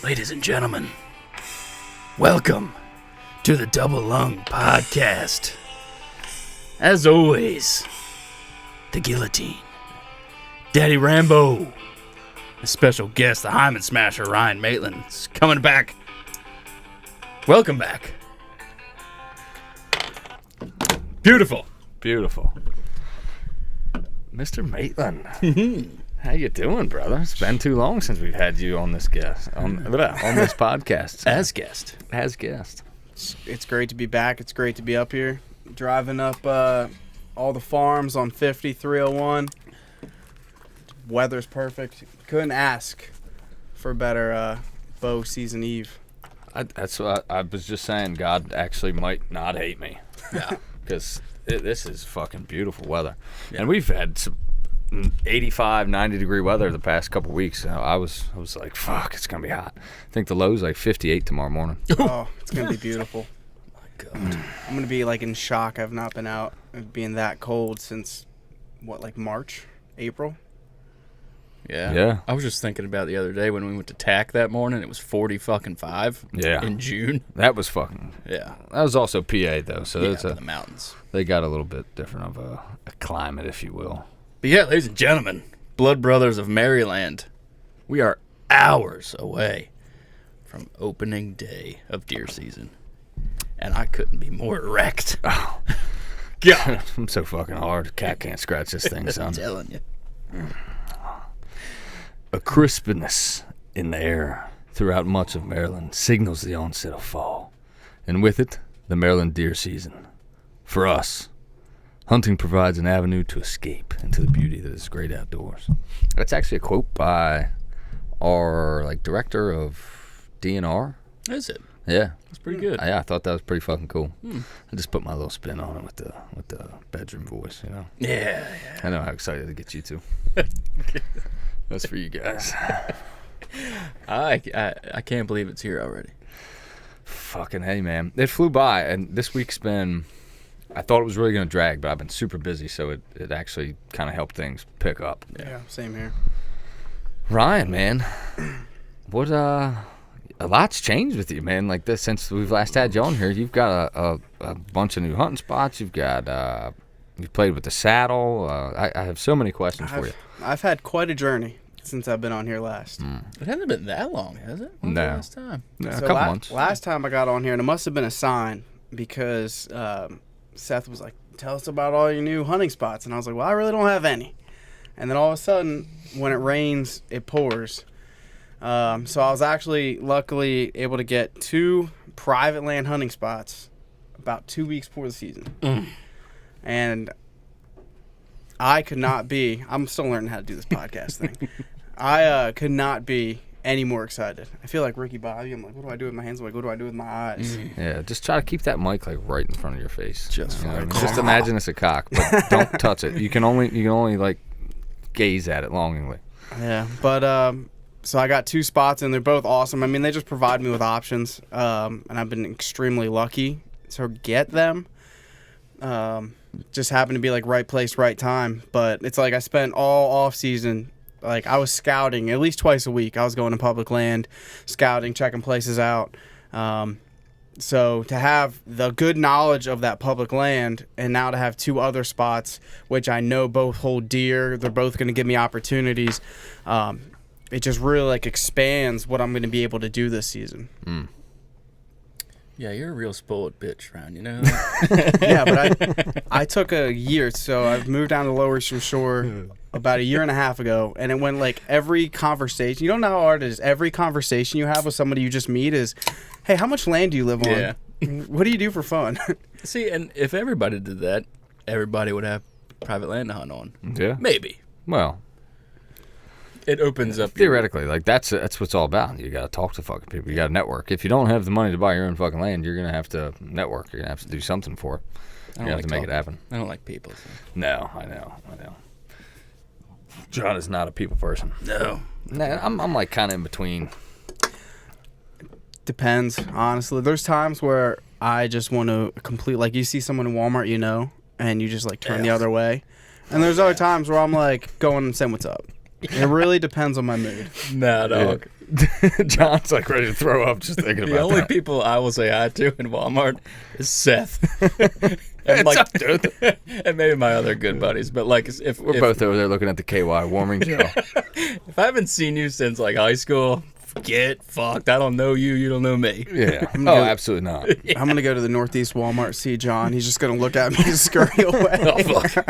Ladies and gentlemen, welcome to the Double Lung Podcast. As always, the guillotine, Daddy Rambo, a special guest, the Hyman Smasher, Ryan Maitland, is coming back. Welcome back. Beautiful. Beautiful. Mr. Maitland. How you doing, brother? It's been too long since we've had you on this on this podcast. As guest. It's great to be back. It's great to be up here, driving up all the farms on 5301. Weather's perfect. Couldn't ask for a better bow season eve. That's what I was just saying. God actually might not hate me. Yeah. Because this is fucking beautiful weather. Yeah. And we've had some 85, 90-degree weather the past couple weeks. So I was like, fuck, it's going to be hot. I think the low's like 58 tomorrow morning. Oh, it's going to be beautiful. My God. I'm going to be like in shock. I've not been out being that cold since, March, April? Yeah. I was just thinking about the other day when we went to TAC that morning. It was 40-5 in June. That was fucking... Yeah. That was also PA, though. So yeah, it's the mountains. They got a little bit different of a climate, if you will. But yeah, ladies and gentlemen, Blood Brothers of Maryland, we are hours away from opening day of deer season. And I couldn't be more erect. Oh. God. I'm so fucking hard. Cat can't scratch this thing, son. I'm telling you. A crispness in the air throughout much of Maryland signals the onset of fall, and with it, the Maryland deer season. For us, hunting provides an avenue to escape into the beauty that is great outdoors. That's actually a quote by our director of DNR. Is it? Yeah, that's pretty good. Yeah, I thought that was pretty fucking cool. I just put my little spin on it with the bedroom voice, you know. Yeah. I know how excited to get you to. That's for you guys. I can't believe it's here already. Fucking hey, man. It flew by, and this week's been... I thought it was really going to drag, but I've been super busy, so it actually kind of helped things pick up. Yeah, same here. Ryan, man. What, a lot's changed with you, man. Like this, since we've last had you on here, you've got a bunch of new hunting spots. You've got... You've played with the saddle. I have so many questions for you. I've had quite a journey since I've been on here last. It hasn't been that long, has it? When's the last time? No, So a couple months. Last time I got on here, and it must have been a sign because Seth was like, tell us about all your new hunting spots. And I was like, well, I really don't have any. And then all of a sudden, when it rains, it pours. So I was actually luckily able to get 2 private land hunting spots about 2 weeks before the season. And I could not be, I'm still learning how to do this podcast thing. I could not be any more excited. I feel like Ricky Bobby. I'm like, what do I do with my hands? I'm like, what do I do with my eyes? Yeah, just try to keep that mic right in front of your face. Just you know right. Just imagine it's a cock, but don't touch it. You can only gaze at it longingly. Yeah, but so I got 2 spots, and they're both awesome. I mean, they just provide me with options, and I've been extremely lucky to get them. Just happened to be right place, right time. But it's I spent all off season, I was scouting at least twice a week. I was going to public land, scouting, checking places out. So to have the good knowledge of that public land, and now to have 2 other spots, which I know both hold deer, they're both going to give me opportunities. It just really expands what I'm going to be able to do this season. Yeah, you're a real spoiled bitch, Ryan, you know? Yeah, but I took a year, so I've moved down to Lower Eastern Shore about a year and a half ago, and it went every conversation. You don't know how hard it is. Every conversation you have with somebody you just meet is, hey, how much land do you live on? Yeah. What do you do for fun? See, and if everybody did that, everybody would have private land to hunt on. Yeah. Maybe. Well, it opens up theoretically. That's what it's all about. You got to talk to fucking people. You got to network. If you don't have the money to buy your own fucking land, you're gonna have to network. You're gonna have to do something for it. You have to make it happen. I don't like people. So. No, I know. John is not a people person. No. Nah, I'm kind of in between. Depends, honestly. There's times where I just want to complete, you see someone in Walmart, and you just turn the other way. And there's other times where I'm going and saying what's up. It really depends on my mood. Nah, dog. John's like ready to throw up just thinking about The only that. people I will say hi to in Walmart is Seth. and, What's up, dude? and maybe my other good buddies. But like, if We're both over there looking at the KY warming gel. if I haven't seen you since like high school, get fucked. I don't know you. You don't know me. Yeah. Oh, absolutely not. I'm gonna go to the Northeast Walmart, see John. He's just gonna look at me and scurry away. Oh, fuck.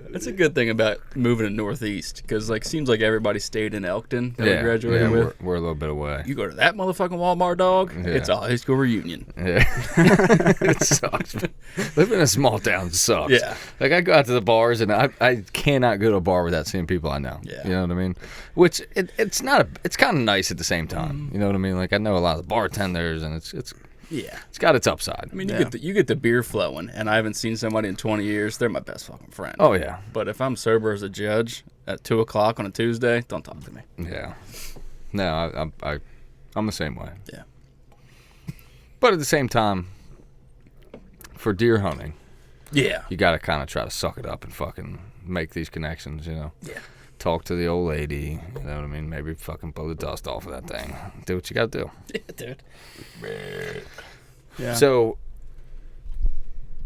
That's a good thing about moving to Northeast, because like seems like everybody stayed in Elkton that we graduated with. We're a little bit away. You go to that motherfucking Walmart, dog. Yeah. It's a high school reunion. Yeah. It sucks. Living in a small town sucks. Yeah. Like, I go out to the bars, and I cannot go to a bar without seeing people I know. Yeah. You know what I mean? Which, it's kind of nice at the same time. You know what I mean? Like, I know a lot of the bartenders, and it's got its upside. I mean, you get the beer flowing, and I haven't seen somebody in 20 years. They're my best fucking friend. Oh, yeah. But if I'm sober as a judge at 2 o'clock on a Tuesday, don't talk to me. Yeah. No, I'm the same way. Yeah. But at the same time, for deer hunting, Yeah. you got to kind of try to suck it up and fucking make these connections, you know? Yeah. Talk to the old lady, you know what I mean? Maybe fucking blow the dust off of that thing. Do what you got to do. Yeah, dude. Yeah. So,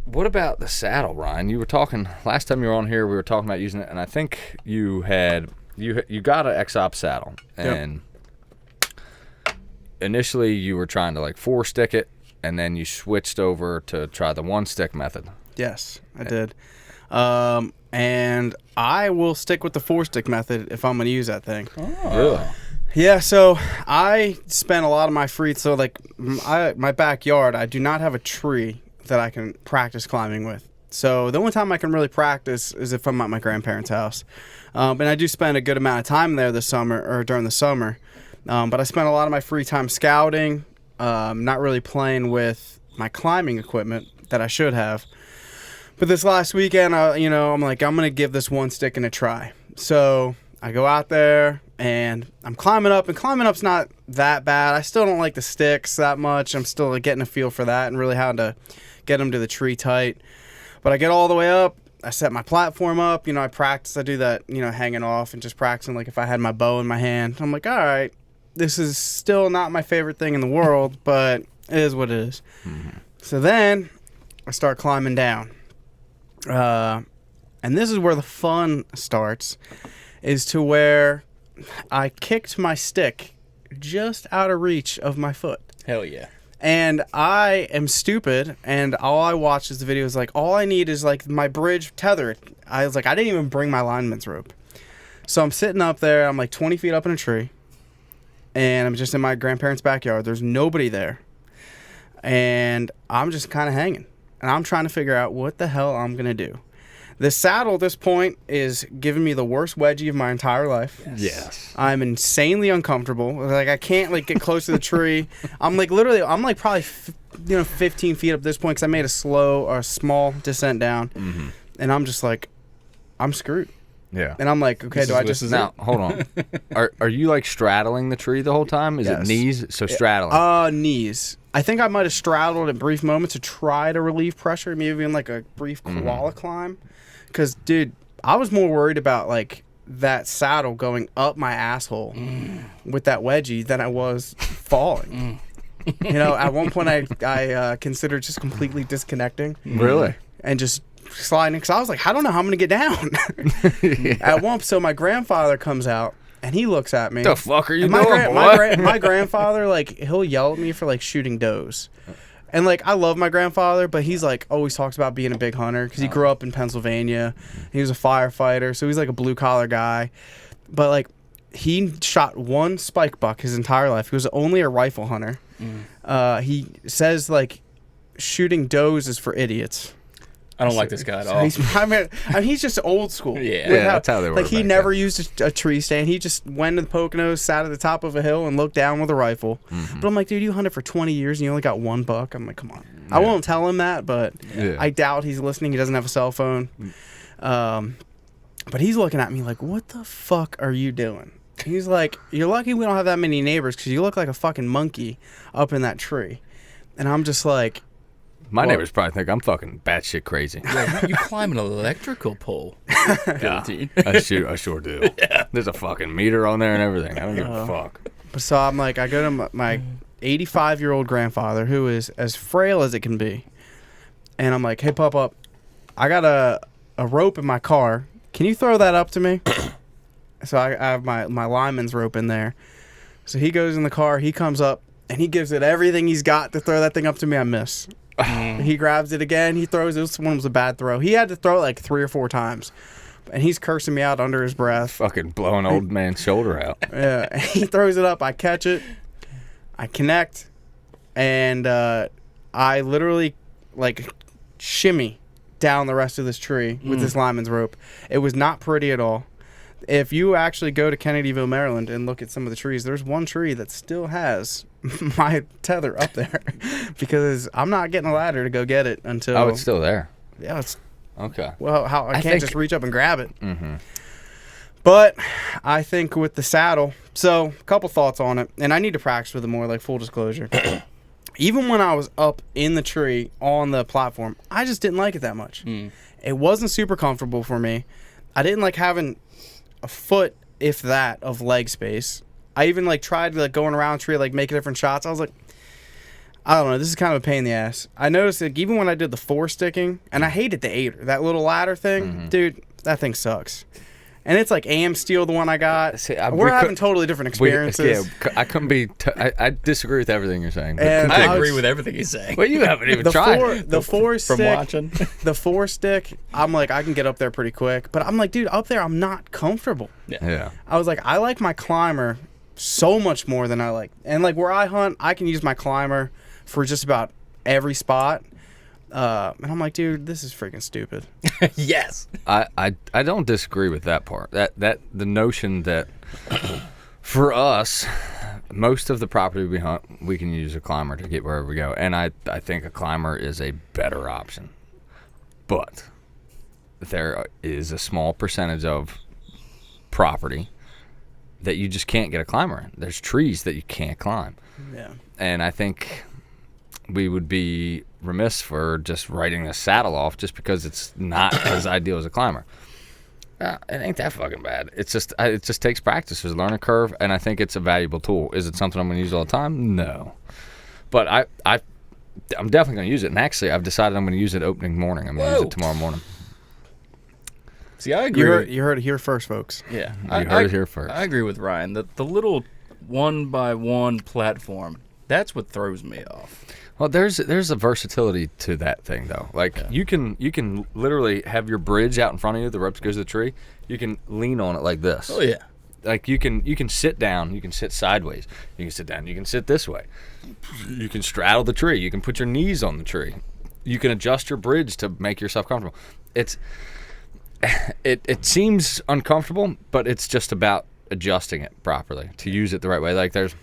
what about the saddle, Ryan? You were talking last time you were on here. We were talking about using it, and I think you got an XOP saddle, and initially you were trying to like 4-stick it, and then you switched over to try the 1-stick method. Yes, I did. And I will stick with the 4-stick method if I'm going to use that thing. Oh. Really? Yeah, so I spent a lot of my free, so like my backyard, I do not have a tree that I can practice climbing with. So the only time I can really practice is if I'm at my grandparents' house. And I do spend a good amount of time there this summer, or during the summer. But I spent a lot of my free time scouting, not really playing with my climbing equipment that I should have. But this last weekend, I'm like, I'm going to give this 1-sticking a try. So I go out there, and I'm climbing up, and climbing up's not that bad. I still don't like the sticks that much. I'm still like, getting a feel for that and really how to get them to the tree tight. But I get all the way up. I set my platform up. I practice. I do that, hanging off and just practicing like if I had my bow in my hand. I'm like, all right, this is still not my favorite thing in the world, but it is what it is. Mm-hmm. So then I start climbing down. And this is where the fun starts, is to where I kicked my stick just out of reach of my foot. Hell yeah. And I am stupid, and all I watch is the videos, like, all I need is, like, my bridge tethered. I was like, I didn't even bring my lineman's rope. So I'm sitting up there, I'm like 20 feet up in a tree, and I'm just in my grandparents' backyard. There's nobody there. And I'm just kind of hanging. And I'm trying to figure out what the hell I'm going to do. The saddle at this point is giving me the worst wedgie of my entire life. Yes. I'm insanely uncomfortable. Like, I can't like get close to the tree. I'm like probably 15 feet up at this point because I made a small descent down. Mm-hmm. And I'm just like, I'm screwed. Yeah. And I'm like, okay, now, hold on. Are you like straddling the tree the whole time? Is it knees? So straddling. Knees. I think I might have straddled at brief moments to try to relieve pressure, maybe in like a brief koala climb. Because, dude, I was more worried about like that saddle going up my asshole with that wedgie than I was falling. At one point I considered just completely disconnecting. Really? And just sliding, because I was like, I don't know how I'm gonna get down. So my grandfather comes out and he looks at me. The fuck are you doing, boy? My grandfather, like, he'll yell at me for like shooting does, and like I love my grandfather, but he's like always talks about being a big hunter because he grew up in Pennsylvania. He was a firefighter, so he's like a blue collar guy. But like he shot one spike buck his entire life. He was only a rifle hunter. He says like shooting does is for idiots. I don't like this guy at all. He's just old school. Yeah, that's how they were. Like, he never used a tree stand. He just went to the Poconos, sat at the top of a hill, and looked down with a rifle. Mm-hmm. But I'm like, dude, you hunted for 20 years and you only got one buck? I'm like, come on. Yeah. I won't tell him that, but I doubt he's listening. He doesn't have a cell phone. But he's looking at me like, what the fuck are you doing? He's like, you're lucky we don't have that many neighbors because you look like a fucking monkey up in that tree. And I'm just like, My neighbors probably think I'm fucking batshit crazy. You climb an electrical pole. Guillotine. I sure do. Yeah. There's a fucking meter on there and everything. I don't give a fuck. But so I'm like, I go to my 85-year-old grandfather, who is as frail as it can be. And I'm like, hey, Pop, I got a rope in my car. Can you throw that up to me? So I have my lineman's rope in there. So he goes in the car, he comes up, and he gives it everything he's got to throw that thing up to me. I miss. He grabs it again. He throws it. This one was a bad throw. He had to throw it like 3 or 4 times. And he's cursing me out under his breath. Fucking blowing old man's shoulder out. Yeah. He throws it up. I catch it. I connect. And I literally, like, shimmy down the rest of this tree with this lineman's rope. It was not pretty at all. If you actually go to Kennedyville, Maryland, and look at some of the trees, there's one tree that still has my tether up there because I'm not getting a ladder to go get it until. Oh, it's still there. Yeah, it's okay. Well, I can't just reach up and grab it. Mm-hmm. But I think with the saddle, so a couple thoughts on it, and I need to practice with it more. Like full disclosure, even when I was up in the tree on the platform, I just didn't like it that much. It wasn't super comfortable for me. I didn't like having a foot, if that, of leg space. I even like tried like going around the tree, like making different shots. I was like, I don't know, this is kind of a pain in the ass. I noticed that even when I did the 4-sticking, and I hated the 8er, that little ladder thing, dude, that thing sucks. And it's like AM Steel, the one I got. See, we're having totally different experiences. I couldn't be. I disagree with everything you're saying. And I agree with everything he's saying. Well, you haven't even tried. The 4-stick. From watching. The 4-stick, I'm like, I can get up there pretty quick. But I'm like, dude, up there, I'm not comfortable. Yeah. I was like, I like my climber so much more than I like. And like where I hunt, I can use my climber for just about every spot. And I'm like, dude, this is freaking stupid. Yes. I don't disagree with that part. That the notion that for us, most of the property we hunt, we can use a climber to get wherever we go. And I think a climber is a better option. But there is a small percentage of property that you just can't get a climber in. There's trees that you can't climb. Yeah. And I think we would be remiss for just writing the saddle off just because it's not as ideal as a climber. It ain't that fucking bad. It's just it just takes practice. There's a learning curve, and I think it's a valuable tool. Is it something I'm going to use all the time? No. But I'm definitely going to use it. And actually, I've decided I'm going to use it opening morning. I'm going to use it tomorrow morning. See, I agree. You heard it here first, folks. Yeah. You heard it here first. I agree with Ryan. The little 1x1 platform, that's what throws me off. Well, there's a versatility to that thing though. Like you can literally have your bridge out in front of you. The rope goes to the tree. You can lean on it like this. Oh yeah. Like you can sit down. You can sit sideways. You can sit down. You can sit this way. You can straddle the tree. You can put your knees on the tree. You can adjust your bridge to make yourself comfortable. It seems uncomfortable, but it's just about adjusting it properly to use it the right way. Like there's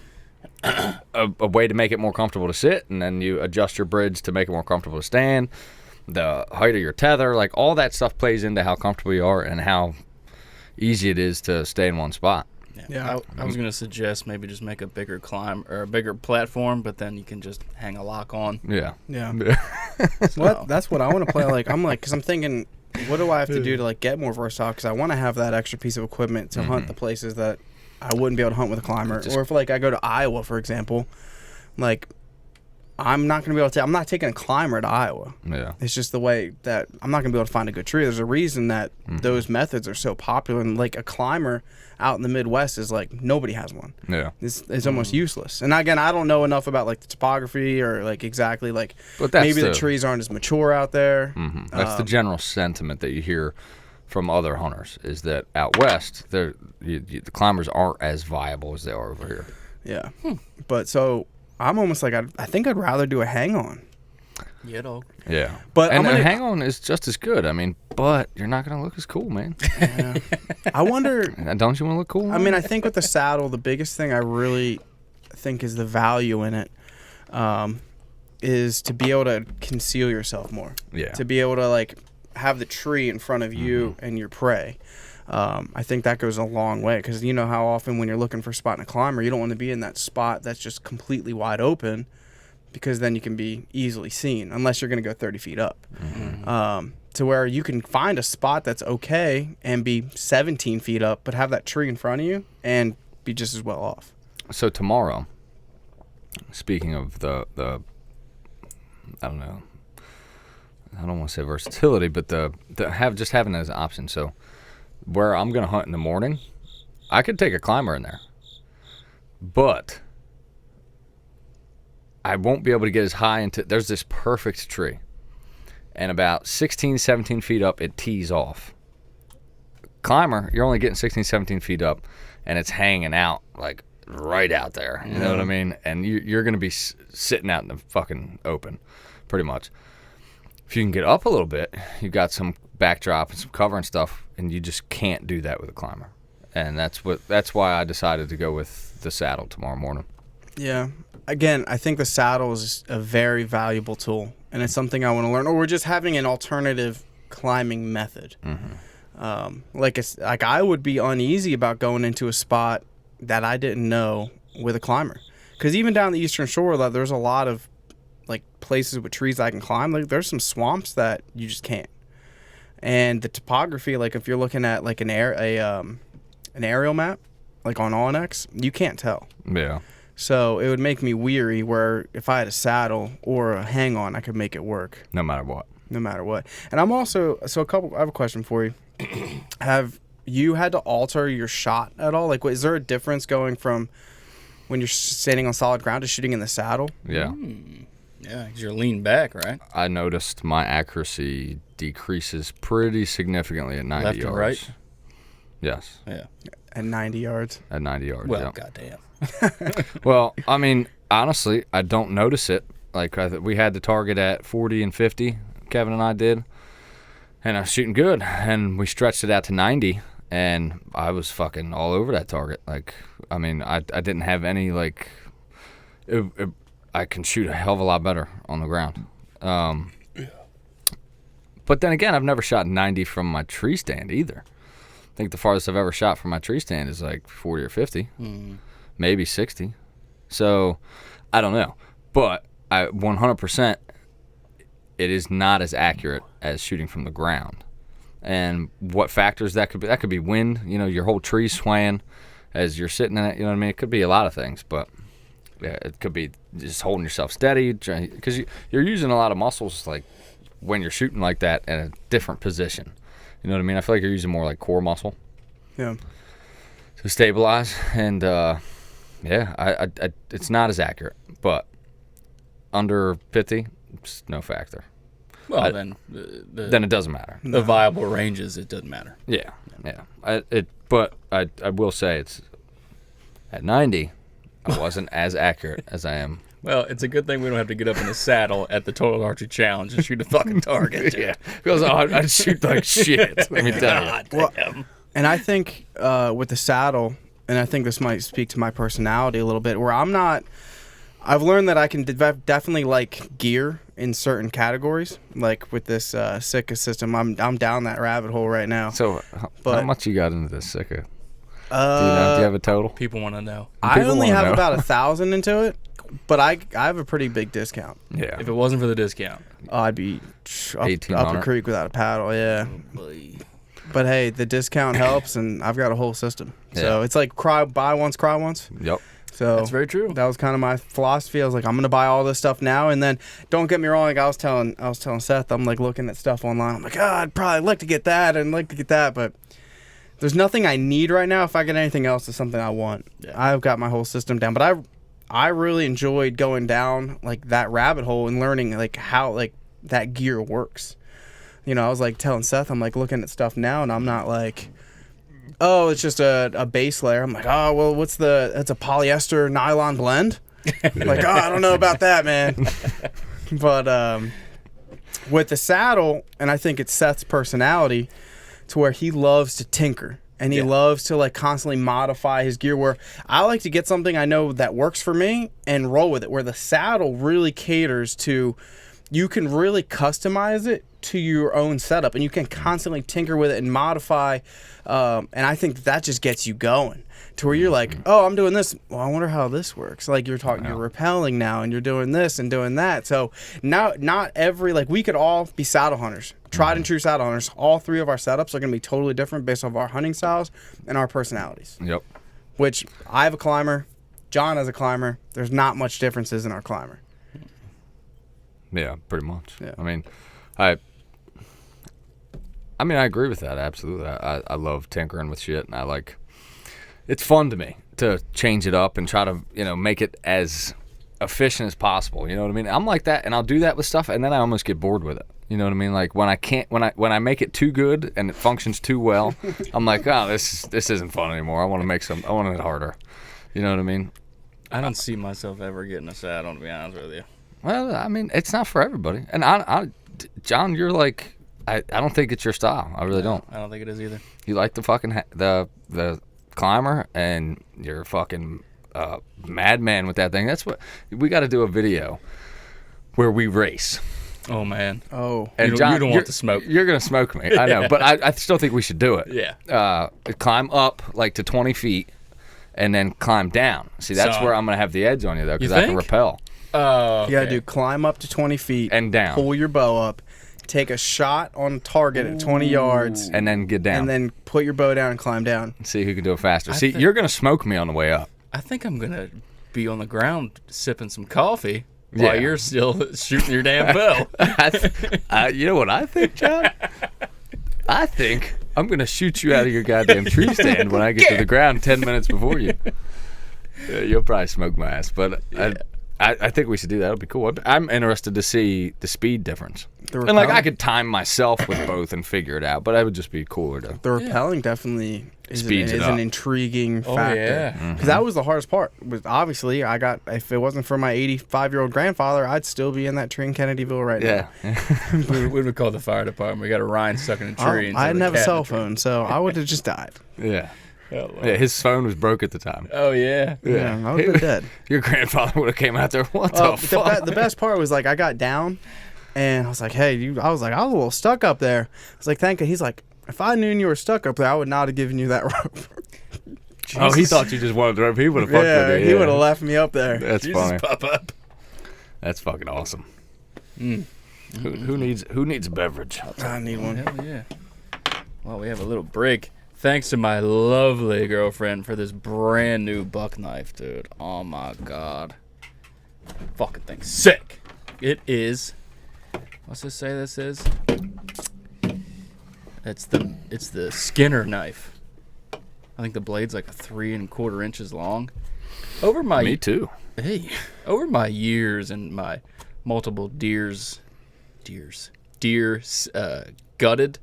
a way to make it more comfortable to sit, and then you adjust your bridge to make it more comfortable to stand. The height of your tether, like all that stuff plays into how comfortable you are and how easy it is to stay in one spot. Yeah. I was gonna suggest maybe just make a bigger climb or a bigger platform, but then you can just hang a lock on. Yeah. Well, that's what I want to play. Like I'm like, because I'm thinking, what do I have to do to like get more versatile? Because I want to have that extra piece of equipment to hunt the places that I wouldn't be able to hunt with a climber. Or if like I go to Iowa, for example, like I'm not going to be able to. I'm not taking a climber to Iowa. Yeah. It's just the way that I'm not going to be able to find a good tree. There's a reason that those methods are so popular. And like a climber out in the Midwest is like nobody has one. Yeah. It's almost useless. And again, I don't know enough about like the topography or like exactly like But that's maybe the trees aren't as mature out there. That's the general sentiment that you hear from other hunters is that out west, the climbers aren't as viable as they are over here. Yeah. But so I'm almost like, I think I'd rather do a hang-on. Yeah, dog. Yeah. But and a hang-on is just as good. I mean, but you're not going to look as cool, man. Yeah. I wonder. Don't you want to look cool? I mean, I think with the saddle, the biggest thing I really think is the value in it is to be able to conceal yourself more. Yeah. To be able to, like, have the tree in front of you and your prey. I think that goes a long way because you know how often when you're looking for a spot in a climber, you don't want to be in that spot that's just completely wide open because then you can be easily seen unless you're going to go 30 feet up. Mm-hmm. To where you can find a spot that's okay and be 17 feet up, but have that tree in front of you and be just as well off. So tomorrow, speaking of the I don't know, I don't want to say versatility, but having it as an option. So where I'm going to hunt in the morning, I could take a climber in there, but I won't be able to get as high into. There's this perfect tree, and about 16, 17 feet up, it tees off. Climber, you're only getting 16, 17 feet up, and it's hanging out like right out there. You know what I mean? And you're going to be sitting out in the fucking open, pretty much. If you can get up a little bit, you got some backdrop and some cover and stuff, and you just can't do that with a climber. And that's why I decided to go with the saddle tomorrow morning. Yeah. Again, I think the saddle is a very valuable tool, and it's something I want to learn. Or we're just having an alternative climbing method. Like I would be uneasy about going into a spot that I didn't know with a climber, because even down the Eastern Shore, there's a lot of like places with trees I can climb. Like there's some swamps that you just can't. And the topography, like if you're looking at like an aerial map, like on Onyx, you can't tell. Yeah. So it would make me weary, where if I had a saddle or a hang on, I could make it work. No matter what. And I'm also, I have a question for you. Have you had to alter your shot at all? Like, is there a difference going from when you're standing on solid ground to shooting in the saddle? Yeah. Yeah, because you're leaning back, right? I noticed my accuracy decreases pretty significantly at 90 Left yards. and right? Yes. Yeah. At 90 yards? At 90 yards, Well, yeah. goddamn. Well, I mean, honestly, I don't notice it. Like, we had the target at 40 and 50, Kevin and I did, and I was shooting good, and we stretched it out to 90, and I was fucking all over that target. Like, I mean, I didn't have any, like, I can shoot a hell of a lot better on the ground. But then again, I've never shot 90 from my tree stand either. I think the farthest I've ever shot from my tree stand is like 40 or 50. Maybe 60. So, I don't know. But 100%, it is not as accurate as shooting from the ground. And what factors that could be? That could be wind. You know, your whole tree swaying as you're sitting in it. You know what I mean? It could be a lot of things. But, yeah, it could be just holding yourself steady. Because you're using a lot of muscles, like, when you're shooting like that in a different position. You know what I mean? I feel like you're using more, like, core muscle. Yeah. To stabilize. And, yeah, it's not as accurate, but under 50, it's no factor. Well, then it doesn't matter. The viable ranges, it doesn't matter. Yeah. But I will say it's at 90, I wasn't as accurate as I am. Well, it's a good thing we don't have to get up in the saddle at the Total Archery Challenge and shoot a fucking target. Yeah, because I'd shoot like shit. Let me tell you. Well, and I think with the saddle, and I think this might speak to my personality a little bit, where I've learned that I can definitely like gear in certain categories. Like with this Sitka system, I'm down that rabbit hole right now. So, how much you got into this Sitka? Do you have a total? People want to know. I only have about 1,000 into it, but I have a pretty big discount. Yeah. If it wasn't for the discount. I'd be up a creek without a paddle, yeah. But hey, the discount helps, and I've got a whole system. So it's like buy once, cry once. Yep. So that's very true. That was kind of my philosophy. I was like, I'm gonna buy all this stuff now, and then don't get me wrong. Like I was telling Seth, I'm like looking at stuff online. I'm like, I'd probably like to get that and like to get that, but there's nothing I need right now. If I get anything else, it's something I want. Yeah. I've got my whole system down, but I really enjoyed going down like that rabbit hole and learning like how like that gear works. You know, I was like telling Seth, I'm like looking at stuff now, and I'm not like, oh, it's just a base layer. I'm like, oh, well, that's a polyester nylon blend. Like, oh, I don't know about that, man. But with the saddle, and I think it's Seth's personality, to where he loves to tinker. And he loves to like constantly modify his gear, where I like to get something I know that works for me and roll with it, where the saddle really caters to, you can really customize it to your own setup, and you can constantly tinker with it and modify. And I think that just gets you going to where you're like, oh, I'm doing this. Well, I wonder how this works. Like you're talking, you're rappelling now, and you're doing this and doing that. So now, not every we could all be saddle hunters, tried and true saddle hunters. All three of our setups are going to be totally different based off our hunting styles and our personalities. Yep. Which I have a climber, John has a climber. There's not much differences in our climber. Yeah, pretty much. Yeah. I mean, I agree with that, absolutely. I love tinkering with shit, and it's fun to me to change it up and try to, make it as efficient as possible. You know what I mean? I'm like that, and I'll do that with stuff, and then I almost get bored with it. You know what I mean? Like when I make it too good and it functions too well, I'm like, oh, this isn't fun anymore. I want it harder. You know what I mean? I don't see myself ever getting a saddle, to be honest with you. Well, I mean, it's not for everybody. And John, you're like, I don't think it's your style. I really don't. I don't think it is either. You like the fucking the climber, and you're a fucking madman with that thing. That's what we got to do, a video where we race. Oh man. Oh. And you John, don't want to smoke. You're gonna smoke me. I know, but I still think we should do it. Yeah. Climb up to 20 feet, and then climb down. See, that's Son. where I'm gonna have the edge on you though, because You I can think? rappel Oh. You gotta do climb up to 20 feet and down, pull your bow up, take a shot on target at 20 yards, and then get down, and then put your bow down and climb down. see who can do it faster. See, you're gonna smoke me on the way up. I think I'm gonna be on the ground sipping some coffee while Yeah. you're still shooting your damn bow. You know what I think, John? I think I'm gonna shoot you out of your goddamn tree stand when I get to the ground 10 minutes before you. You'll probably smoke my ass, but I think we should do that. It'll be cool. I'm interested to see the speed difference. And I could time myself with both and figure it out, but it would just be cooler to. The rappelling definitely is Speeds it up. an intriguing Oh, factor. yeah. Because that was the hardest part. Was obviously, if it wasn't for my 85-year-old grandfather, I'd still be in that tree in Kennedyville right now. Yeah. we would call the fire department. We got a Ryan stuck in a tree. I didn't have a cell phone, so I would have just died. Yeah. Oh, Yeah, his phone was broke at the time. oh yeah. Yeah, I would have been dead. Your grandfather would have came out there. What the fuck? The best part was I got down, and I was like, "Hey, I was a little stuck up there." I was like, "Thank you." He's like, "If I knew you were stuck up there, I would not have given you that rope." Oh, he thought you just wanted to rope. He would have fucked with you. He would have left me up there. That's Jesus, funny. pop up. That's fucking awesome. Who needs a beverage? I need one. Hell yeah. Well, we have a little break. Thanks to my lovely girlfriend for this brand new buck knife, dude. Oh my god. Fucking thing's sick. It is. What's this say this is? It's the Skinner knife. I think the blade's like 3 1/4 inches long. Over my Me too. Hey, over my years and my multiple deer gutted,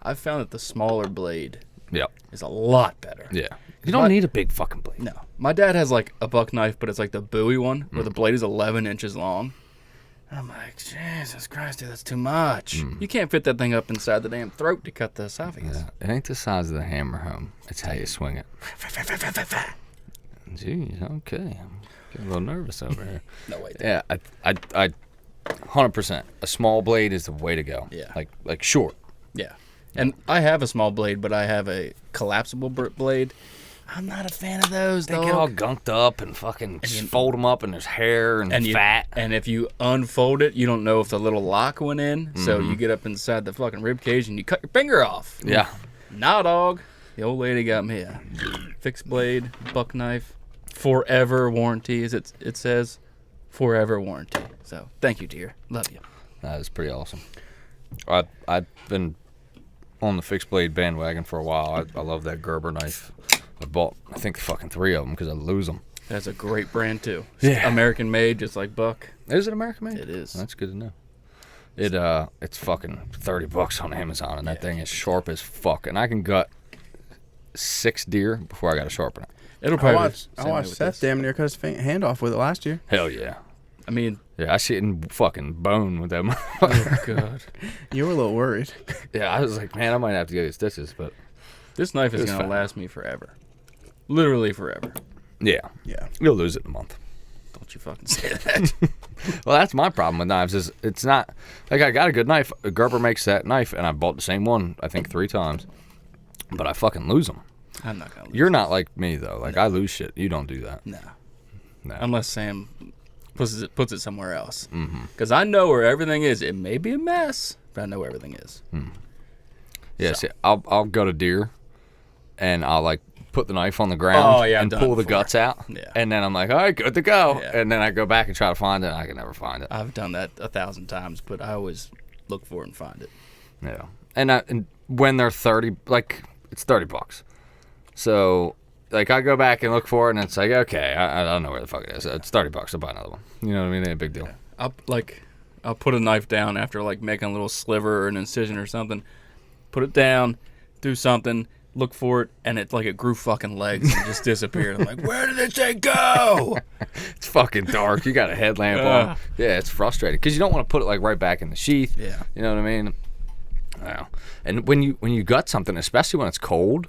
I've found that the smaller blade Yep. is a lot better. Yeah. You don't need a big fucking blade. No, my dad has like a buck knife, but it's like the Bowie one where the blade is 11 inches long. And I'm like, Jesus Christ, dude, that's too much. You can't fit that thing up inside the damn throat to cut the esophagus. Yeah. It ain't the size of the hammer home. It's how you swing it. Jeez, okay. I'm getting a little nervous over here. No way. Yeah, I 100%. A small blade is the way to go. Yeah. Like short. Yeah. And I have a small blade, but I have a collapsible blade. I'm not a fan of those, They dog. get all gunked up and fucking fold them up, and there's hair and fat. And if you unfold it, you don't know if the little lock went in. So you get up inside the fucking rib cage and you cut your finger off. Yeah. Nah, dog. The old lady got me a fixed blade, buck knife, forever warranty. As it says, forever warranty. So thank you, dear. Love you. That is pretty awesome. I've been on the fixed blade bandwagon for a while. I love that Gerber knife. I bought, I think, fucking 3 of them because I lose them. That's a great brand too. Yeah. American made, just like Buck. Is it American made? It is. That's good to know. It's fucking $30 on Amazon, and that thing is sharp as fuck. And I can gut 6 deer before I got to sharpen it. It'll I probably. watched Seth damn near cut his hand off with it last year. Hell yeah. I mean, Yeah, I shit in fucking bone with that. oh god, You were a little worried. Yeah, I was like, man, I might have to get stitches, but this knife is It's gonna fine. last me forever. Literally forever. yeah, Yeah. you'll lose it in a month. Don't you fucking say that. Well, that's my problem with knives. Is it's not like I got a good knife. Gerber makes that knife, and I bought the same one I think 3 times, but I fucking lose them. I'm not gonna lose. You're not like me though. Like I lose shit. You don't do that. No. No. Unless Sam puts it somewhere else. Because I know where everything is. It may be a mess, but I know where everything is. Yeah. See, I'll go to deer, and I'll like put the knife on the ground and pull the guts out. Yeah. And then I'm like, all right, good to go. Yeah. And then I go back and try to find it, and I can never find it. I've done that 1,000 times, but I always look for it and find it. Yeah. And when they're 30, like it's $30. So like I go back and look for it, and it's like, okay, I don't know where the fuck it is. It's $30. I'll buy another one. You know what I mean? Ain't a big deal. Yeah. I'll put a knife down after like making a little sliver or an incision or something. Put it down, do something, look for it, and it grew fucking legs and just disappeared. I'm like, where did this thing go? It's fucking dark. You got a headlamp on. Yeah, it's frustrating because you don't want to put it like right back in the sheath. Yeah. You know what I mean? Yeah. And when you gut something, especially when it's cold,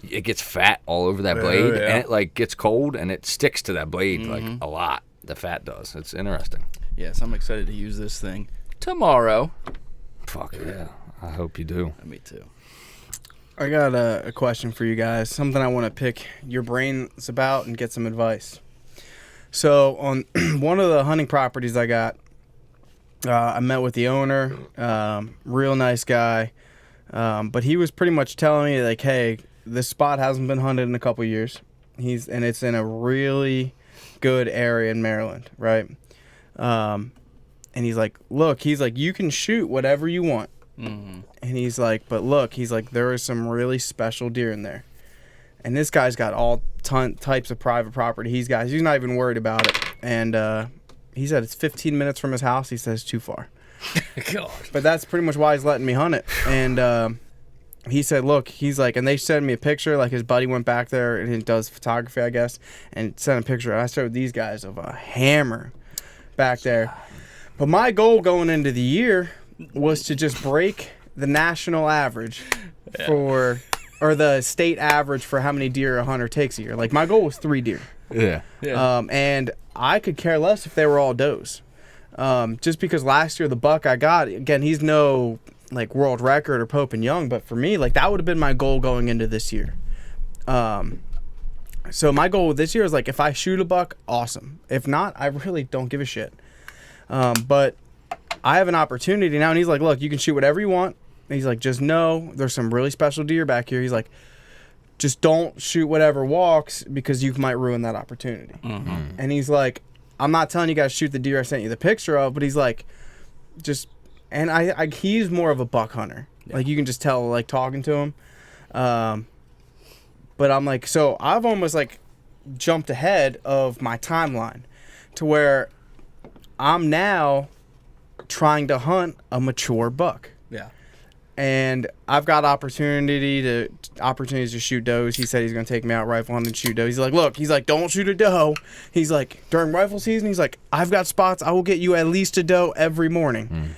it gets fat all over that blade, and it like gets cold and it sticks to that blade like a lot. The fat does. It's interesting. Yes, I'm excited to use this thing tomorrow. Fuck yeah. I hope you do. Me too. I got a question for you guys. Something I want to pick your brains about and get some advice. So on one of the hunting properties I got, I met with the owner, real nice guy, but he was pretty much telling me like, hey, this spot hasn't been hunted in a couple years. And it's in a really good area in Maryland, right? And he's like, look, you can shoot whatever you want. Mm-hmm. And he's like, but look, there are some really special deer in there. And this guy's got all types of private property. He's not even worried about it. And he said it's 15 minutes from his house. He says too far. God. But that's pretty much why he's letting me hunt it. And he said, look, and they sent me a picture. Like his buddy went back there and he does photography, I guess, and sent a picture. And I showed these guys of a hammer back there. But my goal going into the year was to just break the national average or the state average for how many deer a hunter takes a year. Like my goal was 3 deer. Yeah. And I could care less if they were all does. Just because last year the buck I got, again, he's no like world record or Pope and Young, but for me, like that would have been my goal going into this year. So my goal this year is like if I shoot a buck, awesome. If not, I really don't give a shit. But I have an opportunity now, and he's like, look, you can shoot whatever you want. And he's like, just know there's some really special deer back here. He's like, just don't shoot whatever walks because you might ruin that opportunity. Mm-hmm. And he's like, I'm not telling you guys to shoot the deer I sent you the picture of, but he's like, and he's more of a buck hunter. Yeah. Like you can just tell, like talking to him. But I'm like, so I've almost like jumped ahead of my timeline to where I'm now trying to hunt a mature buck. Yeah. And I've got opportunities to shoot does. He said he's going to take me out rifle hunting and shoot does. He's like, look, don't shoot a doe. He's like, during rifle season, he's like, I've got spots. I will get you at least a doe every morning.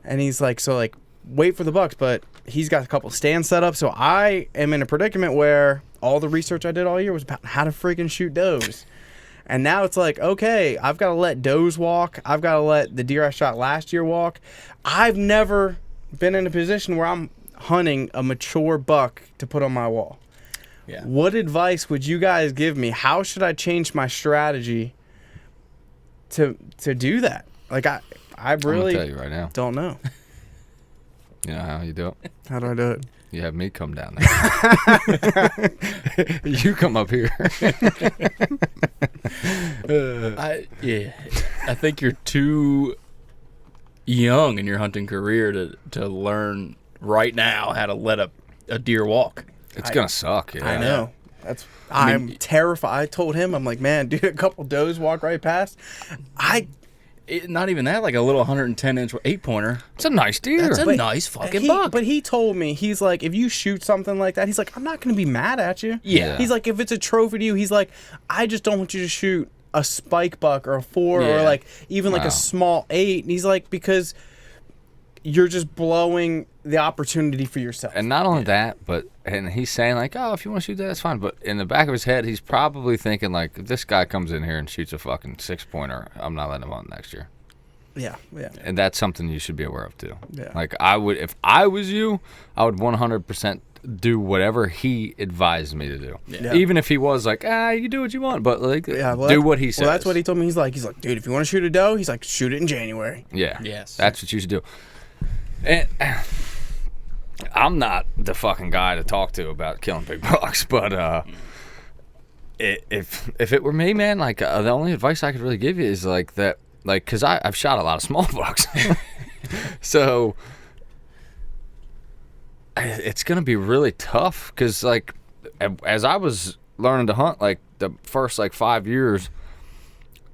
And he's like, so like, wait for the bucks. But he's got a couple stands set up. So I am in a predicament where all the research I did all year was about how to freaking shoot does. And now it's like, okay, I've got to let does walk. I've got to let the deer I shot last year walk. I've never been in a position where I'm hunting a mature buck to put on my wall. Yeah. What advice would you guys give me? How should I change my strategy to do that? Like I really tell you right now. Don't know. You know how you do it? How do I do it? You have me come down there. You come up here. I think you're too young in your hunting career to learn right now how to let a deer walk. It's gonna suck. Yeah. I know. I'm terrified. I told him, I'm like, man, dude, a couple does walk right past. Not even that, like a little 110-inch 8-pointer. It's a nice deer. That's a nice fucking buck. But he told me, he's like, if you shoot something like that, he's like, I'm not going to be mad at you. Yeah. He's like, if it's a trophy to you, he's like, I just don't want you to shoot a spike buck or a 4 or like even like a small 8. And he's like, because you're just blowing the opportunity for yourself. And not only that, and he's saying like, oh, if you want to shoot that, that's fine. But in the back of his head, he's probably thinking like, if this guy comes in here and shoots a fucking 6-pointer, I'm not letting him hunt next year. Yeah. And that's something you should be aware of too. Yeah. Like if I was you, I would 100% do whatever he advised me to do. Yeah. Even if he was like, you do what you want, but like, well, do what he says. Well, that's what he told me. He's like, dude, if you want to shoot a doe, he's like, shoot it in January. Yeah. Yes. That's what you should do. And I'm not the fucking guy to talk to about killing big bucks, but if it were me, man, like the only advice I could really give you is like that, like, because I've shot a lot of small bucks, so it's gonna be really tough. Because like as I was learning to hunt, like the first like 5 years,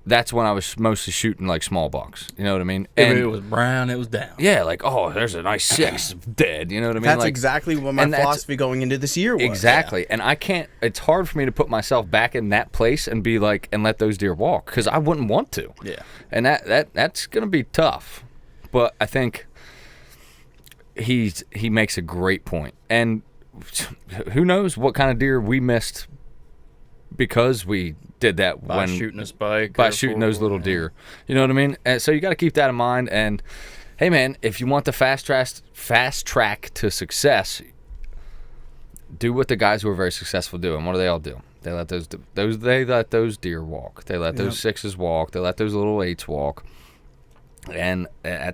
that's when I was mostly shooting like small bucks. You know what I mean? And it was brown, it was down. Yeah, like, oh, there's a nice 6 dead. You know what I mean? That's like, exactly what my philosophy going into this year was. Exactly. And I can't, it's hard for me to put myself back in that place and be like, and let those deer walk, because I wouldn't want to. Yeah. And that's going to be tough. But I think he makes a great point. And who knows what kind of deer we missed because we did that By shooting a spike. by shooting those little deer. You know what I mean? And so you got to keep that in mind. And hey, man, if you want the fast track to success, do what the guys who are very successful do. And what do they all do? They let those deer walk. They let those 6s walk. They let those little 8s walk. And I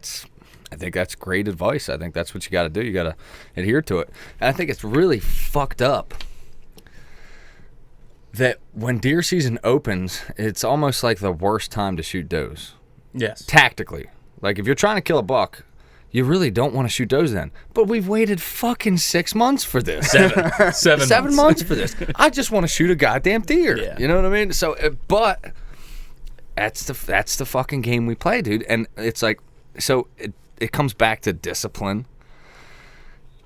think that's great advice. I think that's what you got to do. You got to adhere to it. And I think it's really fucked up that when deer season opens, it's almost like the worst time to shoot does. Yes. Tactically. Like, if you're trying to kill a buck, you really don't want to shoot does then. But we've waited fucking 6 months for this. Seven months for this. I just want to shoot a goddamn deer. Yeah. You know what I mean? So, but that's the fucking game we play, dude. And it's like, so it comes back to discipline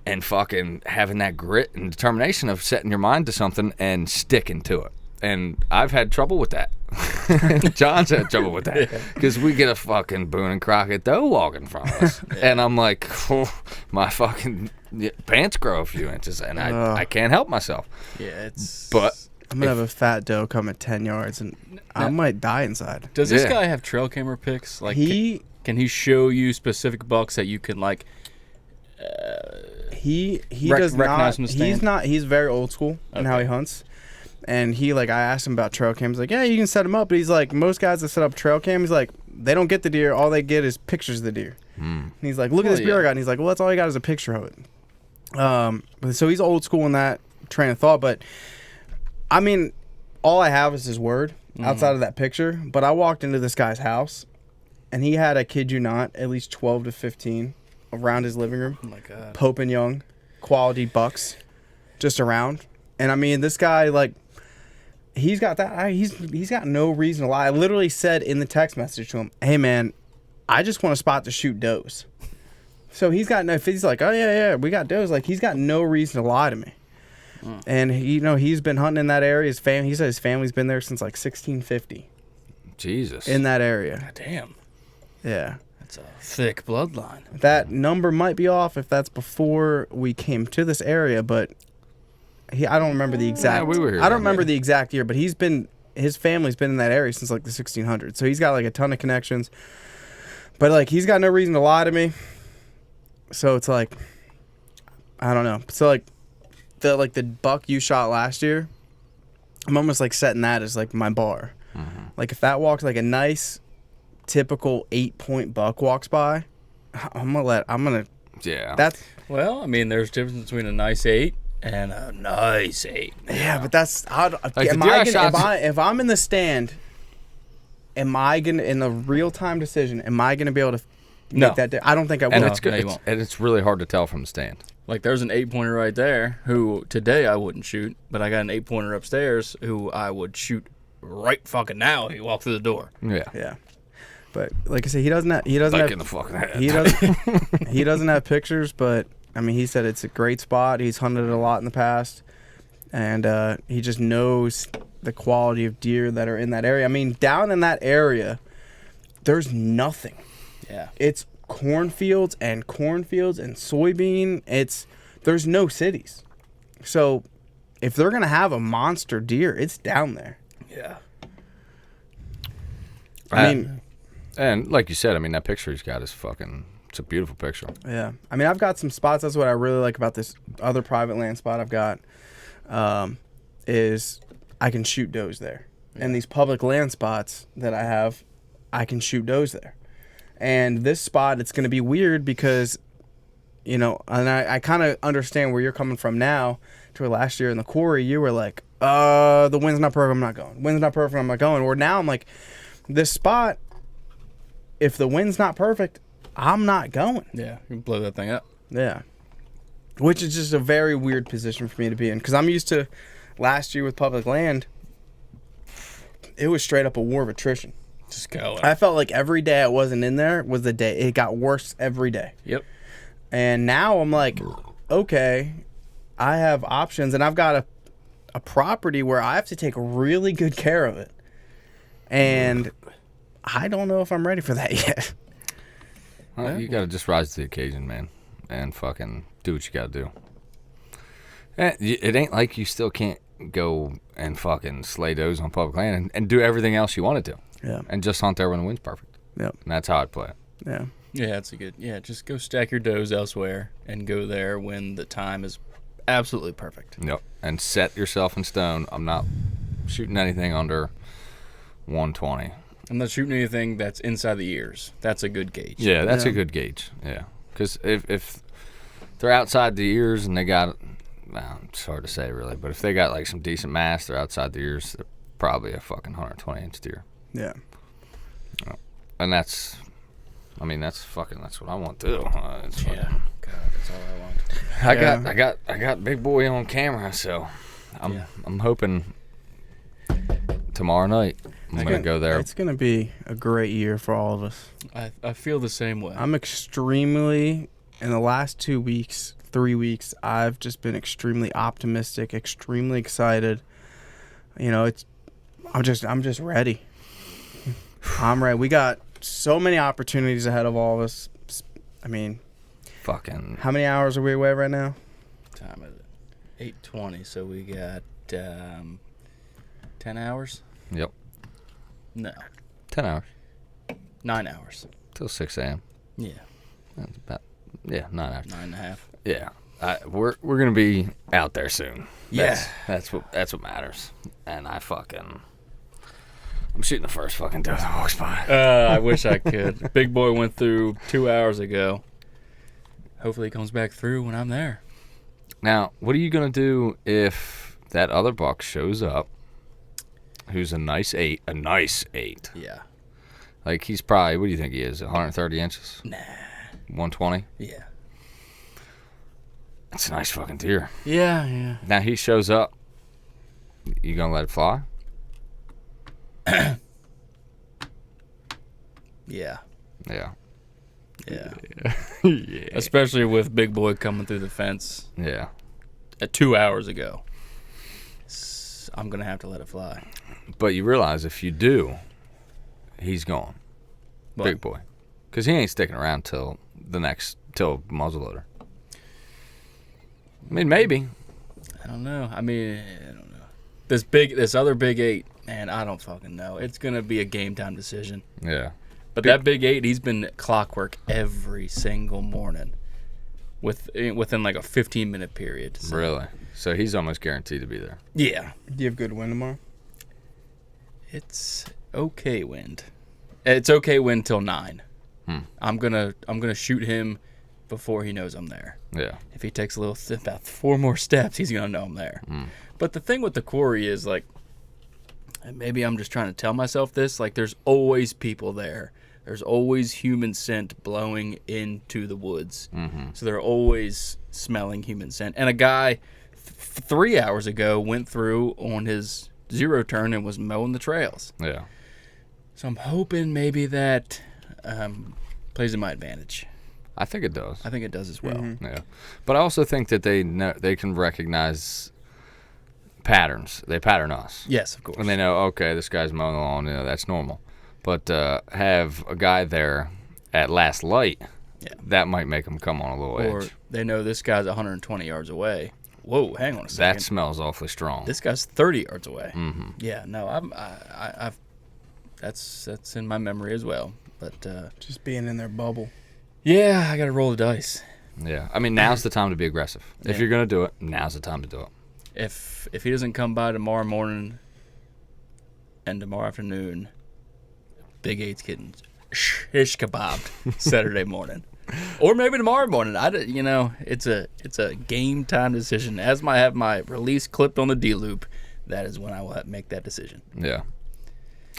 and fucking having that grit and determination of setting your mind to something and sticking to it. And I've had trouble with that. John's had trouble with that. Because we get a fucking Boone and Crockett doe walking from us. And I'm like, oh, my fucking pants grow a few inches. And I can't help myself. Yeah, it's... But I'm going to have a fat doe come at 10 yards, and I might die inside. Does this guy have trail camera pics? Like, can he show you specific bucks that you can, like... He does recognize not. He's very old school in how he hunts. And I asked him about trail cams. Like, yeah, you can set them up. But he's like, most guys that set up trail cams, he's like, they don't get the deer. All they get is pictures of the deer. And he's like, look at this deer I got. And he's like, well, that's all I got is a picture of it. So he's old school in that train of thought. But I mean, all I have is his word outside of that picture. But I walked into this guy's house, and he had, I kid you not, at least 12 to 15 around his living room. Oh my God. Pope and Young, quality bucks, just around. And I mean, this guy, like, he's got that. He's got no reason to lie. I literally said in the text message to him, "Hey man, I just want a spot to shoot does." So he's got no. He's like, "Oh yeah, we got does." Like, he's got no reason to lie to me. And he's been hunting in that area. His family. He said his family's been there since like 1650. Jesus. In that area. God damn. Yeah. That's a thick bloodline. That number might be off if that's before we came to this area, but I don't remember the exact. We were here I don't remember the exact year, but his family's been in that area since like the 1600s. So he's got like a ton of connections. But like, he's got no reason to lie to me. So it's like, I don't know. So like the buck you shot last year, I'm almost like setting that as like my bar. Like, if that walks like a nice typical 8-point buck walks by, that's, well, I mean, there's a difference between a nice 8 and a nice 8. yeah, but that's if I'm in the stand, am I gonna, in the real time decision, am I gonna be able to make that? I don't think I will. And it's good. No, you won't. And it's really hard to tell from the stand. Like, there's an 8-pointer right there who today I wouldn't shoot, but I got an 8-pointer upstairs who I would shoot right fucking now if he walked through the door. Yeah. But like I said, he doesn't have in the fucking head. he doesn't have pictures, but I mean, he said it's a great spot. He's hunted it a lot in the past, and he just knows the quality of deer that are in that area. I mean, down in that area, there's nothing. Yeah. It's cornfields and soybean. There's no cities. So if they're going to have a monster deer, it's down there. Yeah. I mean, and like you said, I mean, that picture he's got is fucking, it's a beautiful picture. yeah. I mean, I've got some spots. That's what I really like about this other private land spot I've got, is I can shoot does there. And these public land spots that I have, I can shoot does there. And this spot, it's going to be weird because, you know, and I kind of understand where you're coming from now. To where last year in the quarry, you were like, the wind's not perfect, I'm not going. Wind's not perfect, I'm not going. Or now I'm like, this spot, if the wind's not perfect, I'm not going. Yeah, you can blow that thing up. Yeah. Which is just a very weird position for me to be in. Because I'm used to last year with public land, it was straight up a war of attrition. Just go. I felt like every day I wasn't in there was the day. It got worse every day. Yep. And now I'm like, okay, I have options. And I've got a property where I have to take really good care of it. And I don't know if I'm ready for that yet. Well, you got to just rise to the occasion, man, and fucking do what you got to do. It ain't like you still can't go and fucking slay does on public land and do everything else you want to do. Yeah. And just hunt there when the wind's perfect. Yep. And that's how I'd play it. Yeah. Yeah, that's a good. Yeah, just go stack your does elsewhere and go there when the time is absolutely perfect. Yep. And set yourself in stone. I'm not shooting anything under 120. I'm not shooting anything that's inside the ears. That's a good gauge. Yeah, that's a good gauge. Yeah. Because if they're outside the ears and they got, well, it's hard to say really, but if they got like some decent mass, they're outside the ears, they're probably a fucking 120-inch deer. Yeah. And that's what I want to do. Yeah. God, that's all I want. I got Big Boy on camera, so I'm hoping tomorrow night I'm gonna go there. It's gonna be a great year for all of us. I feel the same way. I'm extremely, in the last 3 weeks, I've just been extremely optimistic, extremely excited. You know, I'm just ready. I'm ready. We got so many opportunities ahead of all of us. I mean, Fucking. how many hours are we away right now? Time is it? 8:20. So we got 10 hours. Yep. No, 10 hours 9 hours. till 6 a.m. Yeah, That's about 9 hours. 9.5. Yeah. We're gonna be out there soon. Yeah. That's what matters. And I'm shooting the first fucking doe that walks by. I wish I could. Big Boy went through 2 hours ago. Hopefully he comes back through when I'm there. Now, what are you gonna do if that other buck shows up? Who's a nice 8? A nice 8. Yeah. Like he's probably. What do you think he is? 130 inches? Nah. 120? Yeah. That's a nice fucking deer. Yeah. Now he shows up. You gonna let it fly? Yeah. Yeah. Yeah. Yeah. Especially with Big Boy coming through the fence Yeah. 2 hours ago. I'm going to have to let it fly. But you realize if you do, he's gone. What? Big Boy. Because he ain't sticking around till muzzleloader. I mean, maybe. I don't know. I don't know. This other Big 8, man, I don't fucking know. It's going to be a game time decision. Yeah. But that Big 8, he's been clockwork every single morning within like a 15-minute period. So. Really? So he's almost guaranteed to be there. Yeah. Do you have good wind tomorrow? It's okay wind. It's okay wind till 9. I'm gonna shoot him before he knows I'm there. Yeah. If he takes about 4 more steps, he's gonna know I'm there. But the thing with the quarry is like, and maybe I'm just trying to tell myself this, like there's always people there. There's always human scent blowing into the woods. So they're always smelling human scent. And a guy 3 hours ago went through on his 0 turn and was mowing the trails. Yeah. So I'm hoping maybe that plays in my advantage. I think it does. I think it does as well. Yeah. But I also think that they can recognize patterns. They pattern us. Yes, of course. And they know, okay, this guy's mowing the lawn, that's normal. But have a guy there at last light that might make them come on a little Or edge. they know this guy's 120 yards away. Whoa, hang on a second. That smells awfully strong. This guy's 30 yards away. Mm-hmm. Yeah, no, I've that's in my memory as well. But Just being in their bubble. yeah, I got to roll the dice. Yeah, I mean, now's the time to be aggressive. If Yeah. you're gonna do it, now's the time to do it. If he doesn't come by tomorrow morning and tomorrow afternoon, Big 8's getting shish kebabbed Saturday morning, or maybe tomorrow morning. It's a game time decision. As I have my release clipped on the D loop, that is when I will make that decision. Yeah.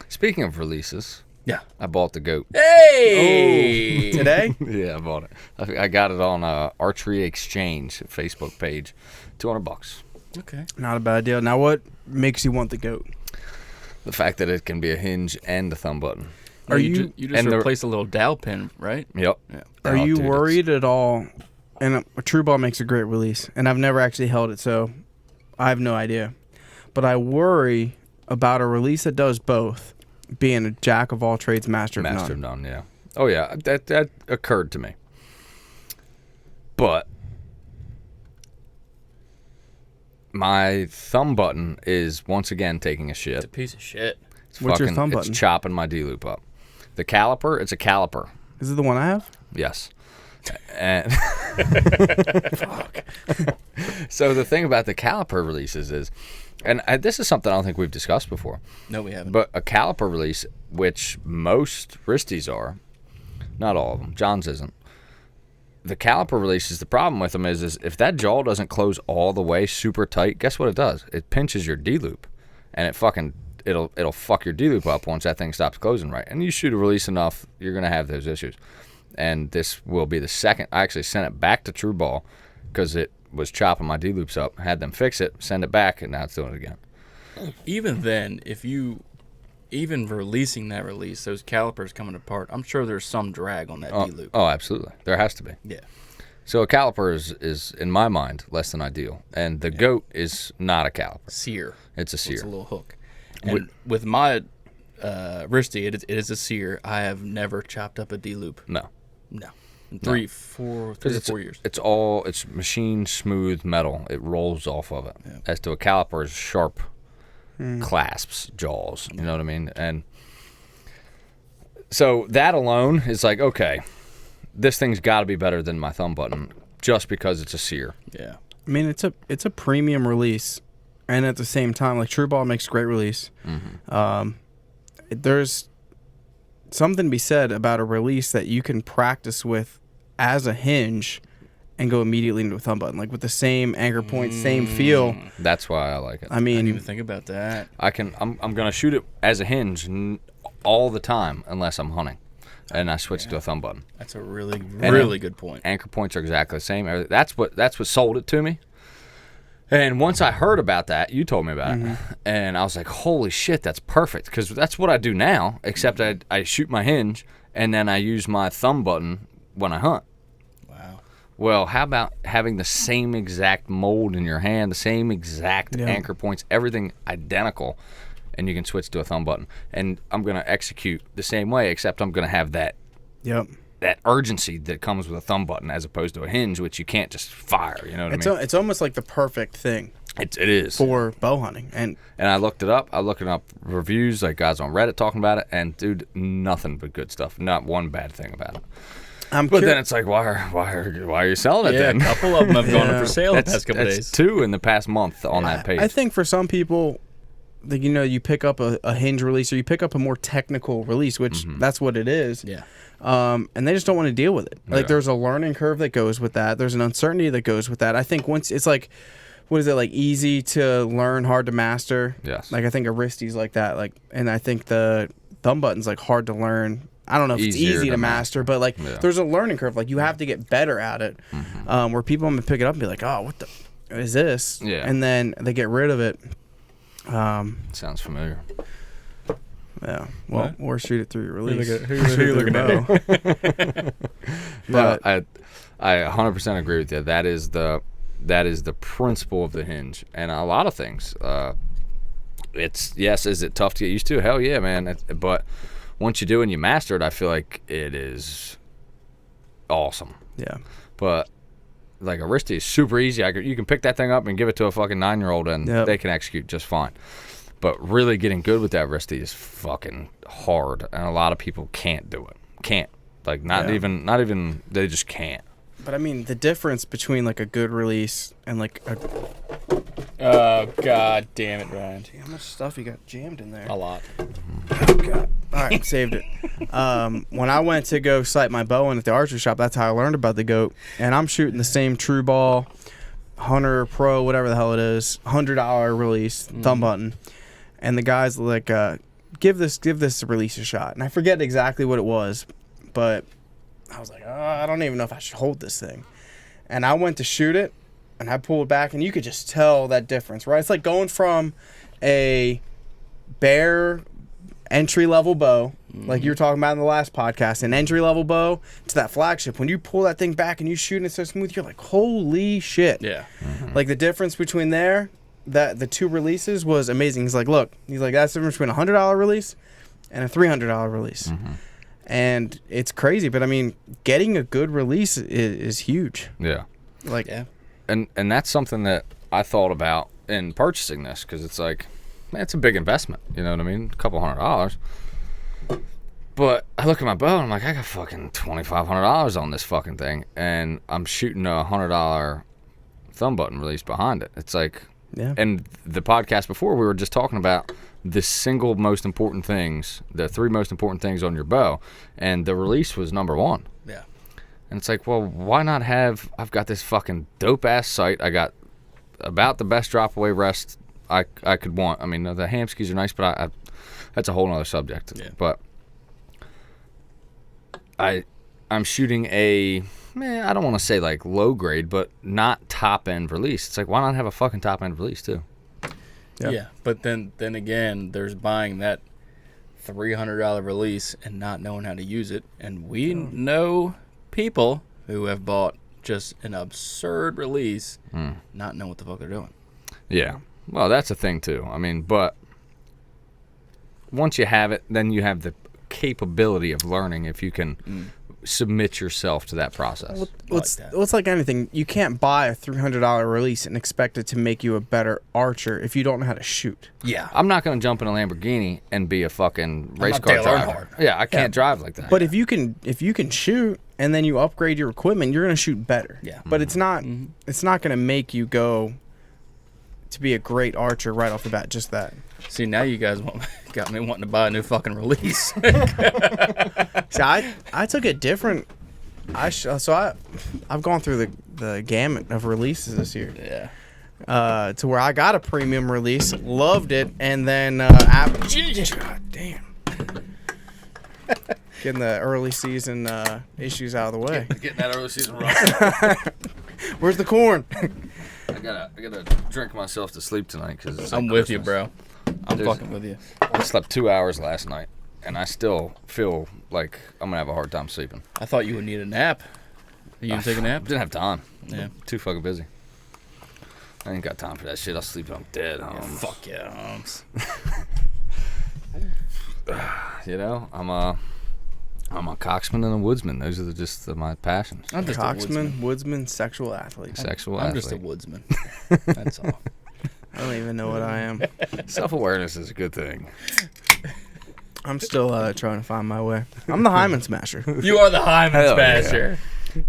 Speaking of releases, Yeah. I bought the goat. Hey! Today? Yeah, I bought it. I got it on Archery Exchange Facebook page, $200. Okay. Not a bad deal. Now, what makes you want the goat? The fact that it can be a hinge and a thumb button. Are you you- you just and the- replaced a little dowel pin, right? Yep. Yeah. Are Oh, you dude, worried at all? And a true ball makes a great release, and I've never actually held it, so I have no idea. But I worry about a release that does both, being a jack of all trades, master of Master of none. none, yeah. Oh, yeah, that occurred to me. But my thumb button is once again taking a It's shit. a piece of shit. It's What's your fucking, thumb button? It's chopping my D-loop up. The caliper, it's a caliper. Is it the one I have? Yes. And so the thing about the caliper releases is, and this is something I don't think we've discussed before, No, we haven't. but a caliper release, which most wristies are, not all of them, John's isn't. The caliper releases, the problem with them is if that jaw doesn't close all the way super tight, guess what it does? It pinches your D-loop, and it'll fuck your D-loop up once that thing stops closing right. And you shoot a release enough, you're going to have those issues. And this will be the second. I actually sent it back to True Ball because it was chopping my D-loops up. Had them fix it, send it back, and now it's doing it again. Even then, even releasing that release, those calipers coming apart, I'm sure there's some drag on that D-loop. Oh, absolutely. There has to be. Yeah. So a caliper is, in my mind, less than ideal. And the goat is not a caliper. Sear. It's a It's sear. a little hook. And with my wristy, it is a sear. I have never chopped up a D-loop. No. No. In three or 4 years. It's machine smooth metal. It rolls off of it. Yeah. As to a caliper is sharp clasps, jaws. You know what I mean? And so that alone is like, okay, this thing's got to be better than my thumb button just because it's a sear. Yeah. I mean, it's a premium release, and at the same time, like True Ball makes a great release. There's something to be said about a release that you can practice with as a hinge and go immediately into a thumb button, like with the same anchor point, same feel. That's why I like it. I I didn't even mean, think about that. I'm gonna shoot it as a hinge all the time unless I'm hunting, and I switch to a thumb button. That's a really good point. Anchor points are exactly the same. That's what sold it to me. And once I heard about that, you told me about it, and I was like, "Holy shit, that's perfect!" Because that's what I do now. Except I shoot my hinge, and then I use my thumb button when I hunt. Wow. Well, how about having the same exact mold in your hand, the same exact anchor points, everything identical, and you can switch to a thumb button. And I'm going to execute the same way, except I'm going to have that urgency that comes with a thumb button as opposed to a hinge, which you can't just fire. You know what I mean? it's almost like the perfect thing It is. for bow hunting. And And I looked it up. I looked up reviews, like guys on Reddit talking about it, and dude, nothing but good stuff. Not one bad thing about it. But then it's like, why are you selling it Yeah, then? a couple of them have gone up for sale the That's past couple that's days. 2 in the past month on that page. I think for some people, like, you pick up a hinge release or you pick up a more technical release, which that's what it is. Yeah. And they just don't want to deal with it. Like, Yeah. there's a learning curve that goes with that. There's an uncertainty that goes with that. I think once it's like, what is it, like, easy to learn, hard to master? Yes. Like, I think a wristy's like that. Like, and I think the thumb button's like hard to learn. I don't know if it's Easier easy to to master, but like, there's a learning curve. Like, you have to get better at it. Where people might pick it up and be like, oh, what the is this? Yeah. And then they get rid of it. Sounds familiar. Yeah. Well, or shoot it through your release. Who you looking at? No, I 100% agree with you. That is the principle of the hinge, and a lot of things. Is it tough to get used to? Hell yeah, man. But once you do and you master it, I feel like it is awesome. Yeah. But like a wristy is super easy. You can pick that thing up and give it to a fucking 9-year-old and Yep. they can execute just fine. But really getting good with that wristy is fucking hard, and a lot of people can't do it. Can't. Like not even they just can't. But I mean, the difference between like a good release and like a Oh, god damn it, Ryan. how much stuff you got jammed in there? A lot. God. All right, saved it. When I went to go sight my bow in at the archery shop, that's how I learned about the goat. And I'm shooting the same true ball, Hunter Pro, whatever the hell it is, $100 release, thumb button. And the guy's like, give this release a shot. And I forget exactly what it was, but I was like, I don't even know if I should hold this thing. And I went to shoot it, and I pulled it back, and you could just tell that difference, right? It's like going from a bare entry-level bow, like you were talking about in the last podcast, an entry-level bow to that flagship. When you pull that thing back and you shoot it so smooth, you're like, holy shit. Yeah. Like, the difference between the two releases was amazing. He's like, look, that's the difference between a $100 release and a $300 release. And it's crazy, but I mean, getting a good release is huge. Yeah. Like, Yeah. And that's something that I thought about in purchasing this, because it's like, man, it's a big investment. You know what I mean? A couple $100. But I look at my bow and I'm like, I got fucking $2,500 on this fucking thing, and I'm shooting a $100 thumb button release behind it. It's like, yeah. and the podcast before, we were just talking about the single most important things, the 3 most important things on your bow, and the release was number 1. Yeah. And it's like, well, why not I've got this fucking dope-ass sight. I got about the best drop-away rest I could want. I mean, the Hamskys are nice, but that's a whole other subject. Yeah. But I'm shooting I don't want to say like low-grade, but not top-end release. It's like, why not have a fucking top-end release, too? Yep. Yeah. But then again, there's buying that $300 release and not knowing how to use it. And we know people who have bought just an absurd release, not know what the fuck they're doing. Yeah. Well, that's a thing, too. I mean, but once you have it, then you have the capability of learning if you can submit yourself to that process. It's like anything. You can't buy a $300 release and expect it to make you a better archer if you don't know how to shoot. Yeah. I'm not going to jump in a Lamborghini and be a fucking race not car Dale driver. Earnhardt. Yeah, I can't drive like that. But if you can shoot and then you upgrade your equipment, you're gonna shoot better. Yeah. But it's not gonna make you go to be a great archer right off the bat. Just that. See, now you guys got me wanting to buy a new fucking release. See, I took it different. I've gone through the gamut of releases this year. Yeah. To where I got a premium release, loved it, and then God damn. Getting the early season issues out of the way. Getting that early season rough. Where's the corn? I gotta drink myself to sleep tonight because I'm with you, bro. I'm fucking with you. I slept 2 hours last night, and I still feel like I'm gonna have a hard time sleeping. I thought you would need a nap. Are you gonna take a nap? Didn't have time. Yeah. Too fucking busy. I ain't got time for that shit. I'll sleep when I'm dead. Fuck yeah, Holmes. You know, I'm a coxman and a woodsman. Those are just my passions. I'm just a Coxman, woodsman, sexual athlete. Sexual I'm athlete. just a woodsman. That's all. I don't even know what I am. Self-awareness is a good thing. I'm still trying to find my way. I'm the hymen smasher. You are the Hyman Hell Smasher.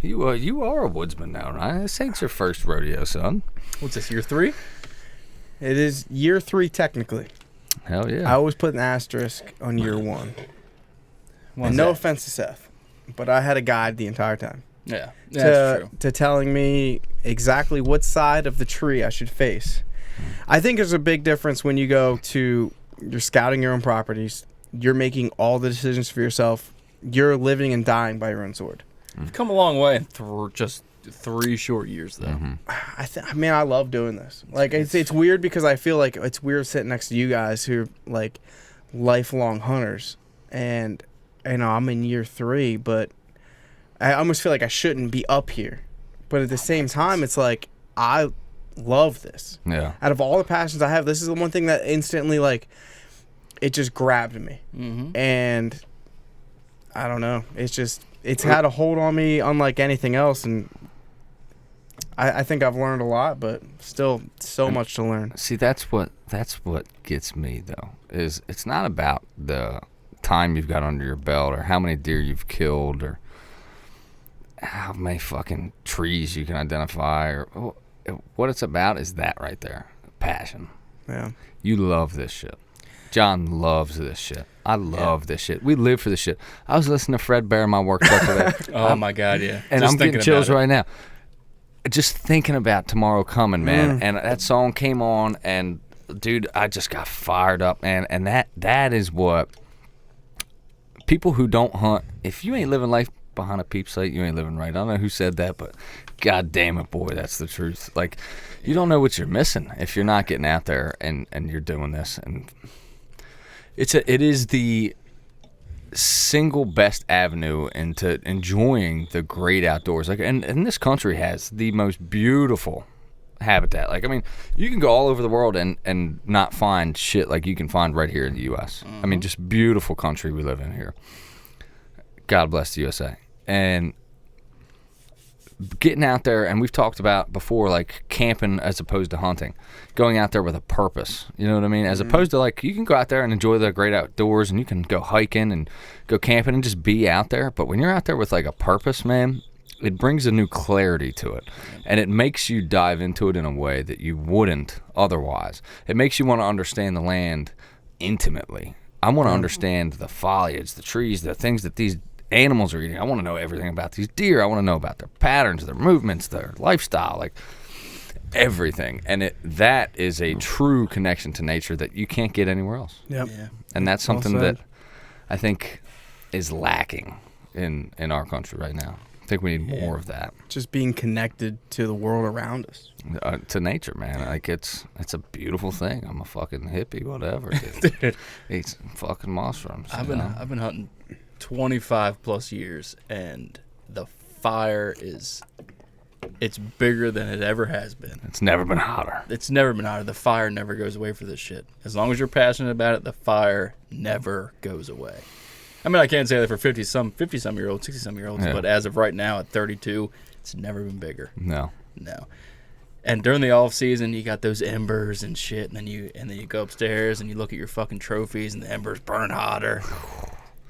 You are a woodsman now, right? This ain't your first rodeo, son. What's this, year 3? It is year 3 technically. Hell yeah. I always put an asterisk on year 1. What's And no that? offense to Seth, but I had a guide the entire time. Yeah, that's true. To telling me exactly what side of the tree I should face. I think there's a big difference when you're scouting your own properties. You're making all the decisions for yourself. You're living and dying by your own sword. You've come a long way in just 3 short years, though. Mm-hmm. I love doing this. Like it's weird because I feel like it's weird sitting next to you guys who are like lifelong hunters, and I'm in year 3, but I almost feel like I shouldn't be up here. But at the same time, it's like I love this. Yeah. Out of all the passions I have, this is the one thing that instantly it just grabbed me. Mm-hmm. And I don't know. It's just it's had a hold on me unlike anything else, and I think I've learned a lot, but still so much to learn. See, that's what gets me though. Is it's not about the time you've got under your belt or how many deer you've killed or how many fucking trees you can identify, or what it's about is that right there, passion. Yeah. You love this shit. John loves this shit. I love this shit. We live for this shit. I was listening to Fred Bear in my work truck today. Oh my God, yeah. And Just I'm getting thinking chills about it. right now. Just thinking about tomorrow coming, man. And that song came on, and dude, I just got fired up, man. And that is what people who don't hunt. If you ain't living life behind a peep sight, you ain't living right. I don't know who said that, but God damn it, boy, that's the truth. Like, you don't know what you're missing if you're not getting out there and you're doing this. And it is the single best avenue into enjoying the great outdoors. Like, and this country has the most beautiful habitat. Like, I mean, you can go all over the world and not find shit like you can find right here in the U.S. I mean, just beautiful country we live in here. God bless the USA. And getting out there, and we've talked about before, like camping as opposed to hunting, going out there with a purpose, you know what I mean, as opposed to like you can go out there and enjoy the great outdoors and you can go hiking and go camping and just be out there, but when you're out there with like a purpose, man, it brings a new clarity to it, and it makes you dive into it in a way that you wouldn't otherwise. It makes you want to understand the land intimately. I want to understand the foliage, the trees, the things that these animals are eating. I want to know everything about these deer. I want to know about their patterns, their movements, their lifestyle, like everything. And that is a true connection to nature that you can't get anywhere else. Yep. Yeah. And that's Well something said. that I think is lacking in our country right now. I think we need more of that. Just being connected to the world around us. To nature, man. Like it's a beautiful thing. I'm a fucking hippie, whatever. Dude. Eat some fucking mushrooms. I've you know? been hunting 25 plus years, and the fire it's bigger than it ever has been. It's never been hotter. It's never been hotter. The fire never goes away for this shit. As long as you're passionate about it, the fire never goes away. I mean, I can't say that for 50-some year olds, 60-some year olds, Yeah. but as of right now at 32, it's never been bigger. No. No. And during the off season, you got those embers and shit, and then you go upstairs and you look at your fucking trophies, and the embers burn hotter.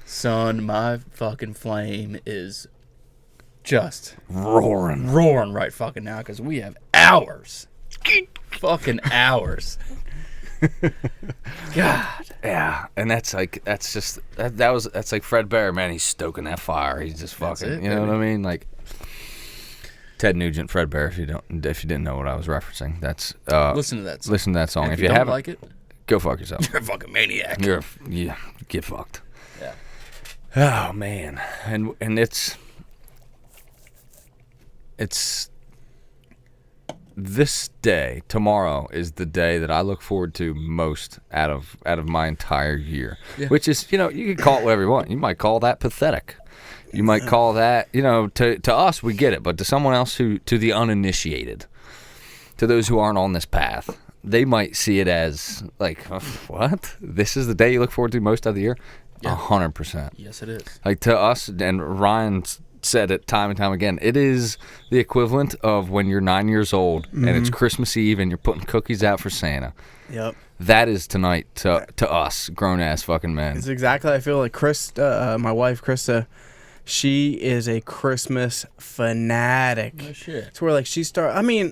Son, my fucking flame is just Roaring. right fucking now, because we have hours. Fucking hours. God. Yeah, and that's like Fred Bear, man. He's stoking that fire. He's just That's fucking. it, You know baby. what I mean? Like Ted Nugent, Fred Bear. If you didn't know what I was referencing, that's Listen to that song. listen to that song. And If if you don't haven't, like it, go fuck yourself. you're a fucking maniac. Get fucked. Yeah. Oh man, and it's this day. Tomorrow is the day that I look forward to most out of my entire year. Yeah. Which is, you can call it whatever you want. You might call that pathetic. You might call that, to us we get it, but to someone else to the uninitiated, to those who aren't on this path, they might see it as like, what? This is the day you look forward to most of the year? Yeah. 100%. Yes, it is. Like to us, and Ryan said it time and time again, it is the equivalent of when you're 9 years old and it's Christmas Eve and you're putting cookies out for Santa. Yep. That is tonight to us, grown-ass fucking men. It's exactly how I feel. Like my wife, Krista, she is a Christmas fanatic. Oh, shit. It's where, like,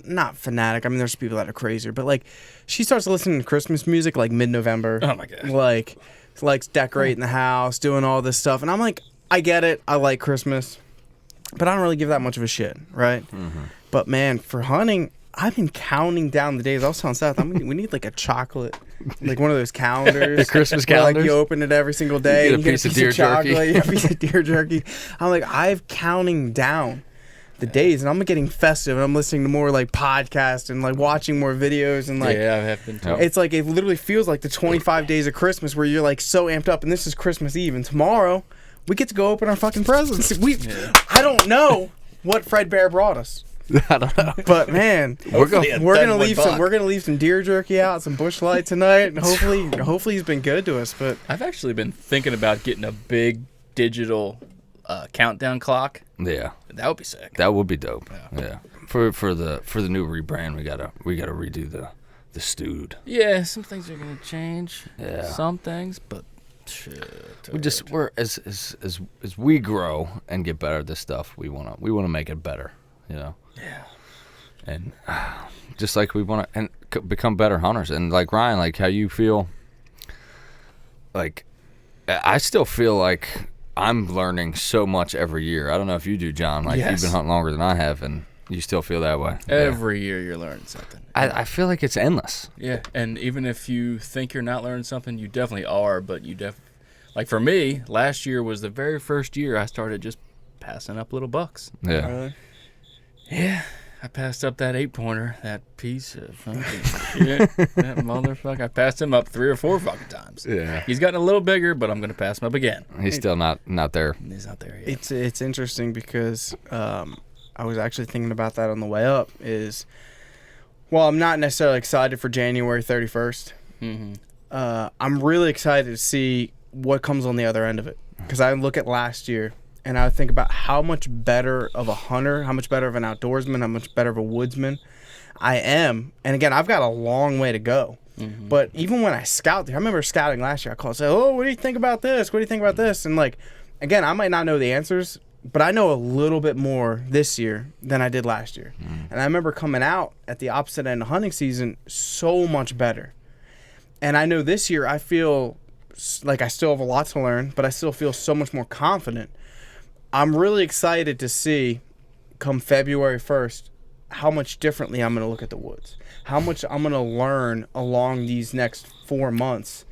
not fanatic. I mean, there's people that are crazier, but, like, she starts listening to Christmas music, like, mid-November. Oh, my God. Like, likes decorating the house, doing all this stuff. And I'm like, I get it. I like Christmas. But I don't really give that much of a shit, right? Mm-hmm. But, man, for hunting, I've been counting down the days. I was telling Seth, we need, like, a chocolate, like one of those calendars. The Christmas where, calendars? Like, you open it every single day. You and get a piece of deer jerky. chocolate, you get a piece of deer jerky. I'm like, I'm counting down the days, and I'm getting festive, and I'm listening to more, like, podcasts and, like, watching more videos. And, like, Yeah, I have been too. it's like it literally feels like the 25 days of Christmas where you're, like, so amped up, and this is Christmas Eve, and tomorrow we get to go open our fucking presents. I don't know what Fred Bear brought us. I don't know. But man, We're we're gonna $10 leave buck. some deer jerky out, some bush light tonight, and hopefully he's been good to us. But I've actually been thinking about getting a big digital countdown clock. Yeah, That would be sick. that would be dope. Yeah. For the new rebrand, we gotta redo the stewed. Yeah, some things are gonna change. Yeah. Some things, but shit. We're as we grow and get better at this stuff, we wanna make it better. You know. Yeah. And just like we want to become better hunters. And like Ryan, like how you feel, like I still feel like I'm learning so much every year. I don't know if you do, John. Like Yes. you've been hunting longer than I have, and you still feel that way. Every year you're learning something. I feel like it's endless. Yeah, and even if you think you're not learning something, you definitely are. But like for me, last year was the very first year I started just passing up little bucks. Yeah. Really? Yeah, I passed up that 8-pointer, that piece of fucking shit, that motherfucker. I passed him up 3 or 4 fucking times. Yeah. He's gotten a little bigger, but I'm gonna pass him up again. He's still not there. He's not there yet. It's interesting because I was actually thinking about that on the way up. I'm not necessarily excited for January 31st. Mm-hmm. I'm really excited to see what comes on the other end of it, because I look at last year and I think about how much better of a hunter, how much better of an outdoorsman, how much better of a woodsman I am. And again, I've got a long way to go. Mm-hmm. But even when I scout there, I remember scouting last year. I called and said, "Oh, what do you think about this? What do you think about this?" And like, again, I might not know the answers, but I know a little bit more this year than I did last year. And I remember coming out at the opposite end of hunting season so much better. And I know this year I feel like I still have a lot to learn, but I still feel so much more confident. I'm really excited to see come February 1st how much differently I'm going to look at the woods, how much I'm going to learn along these next 4 months.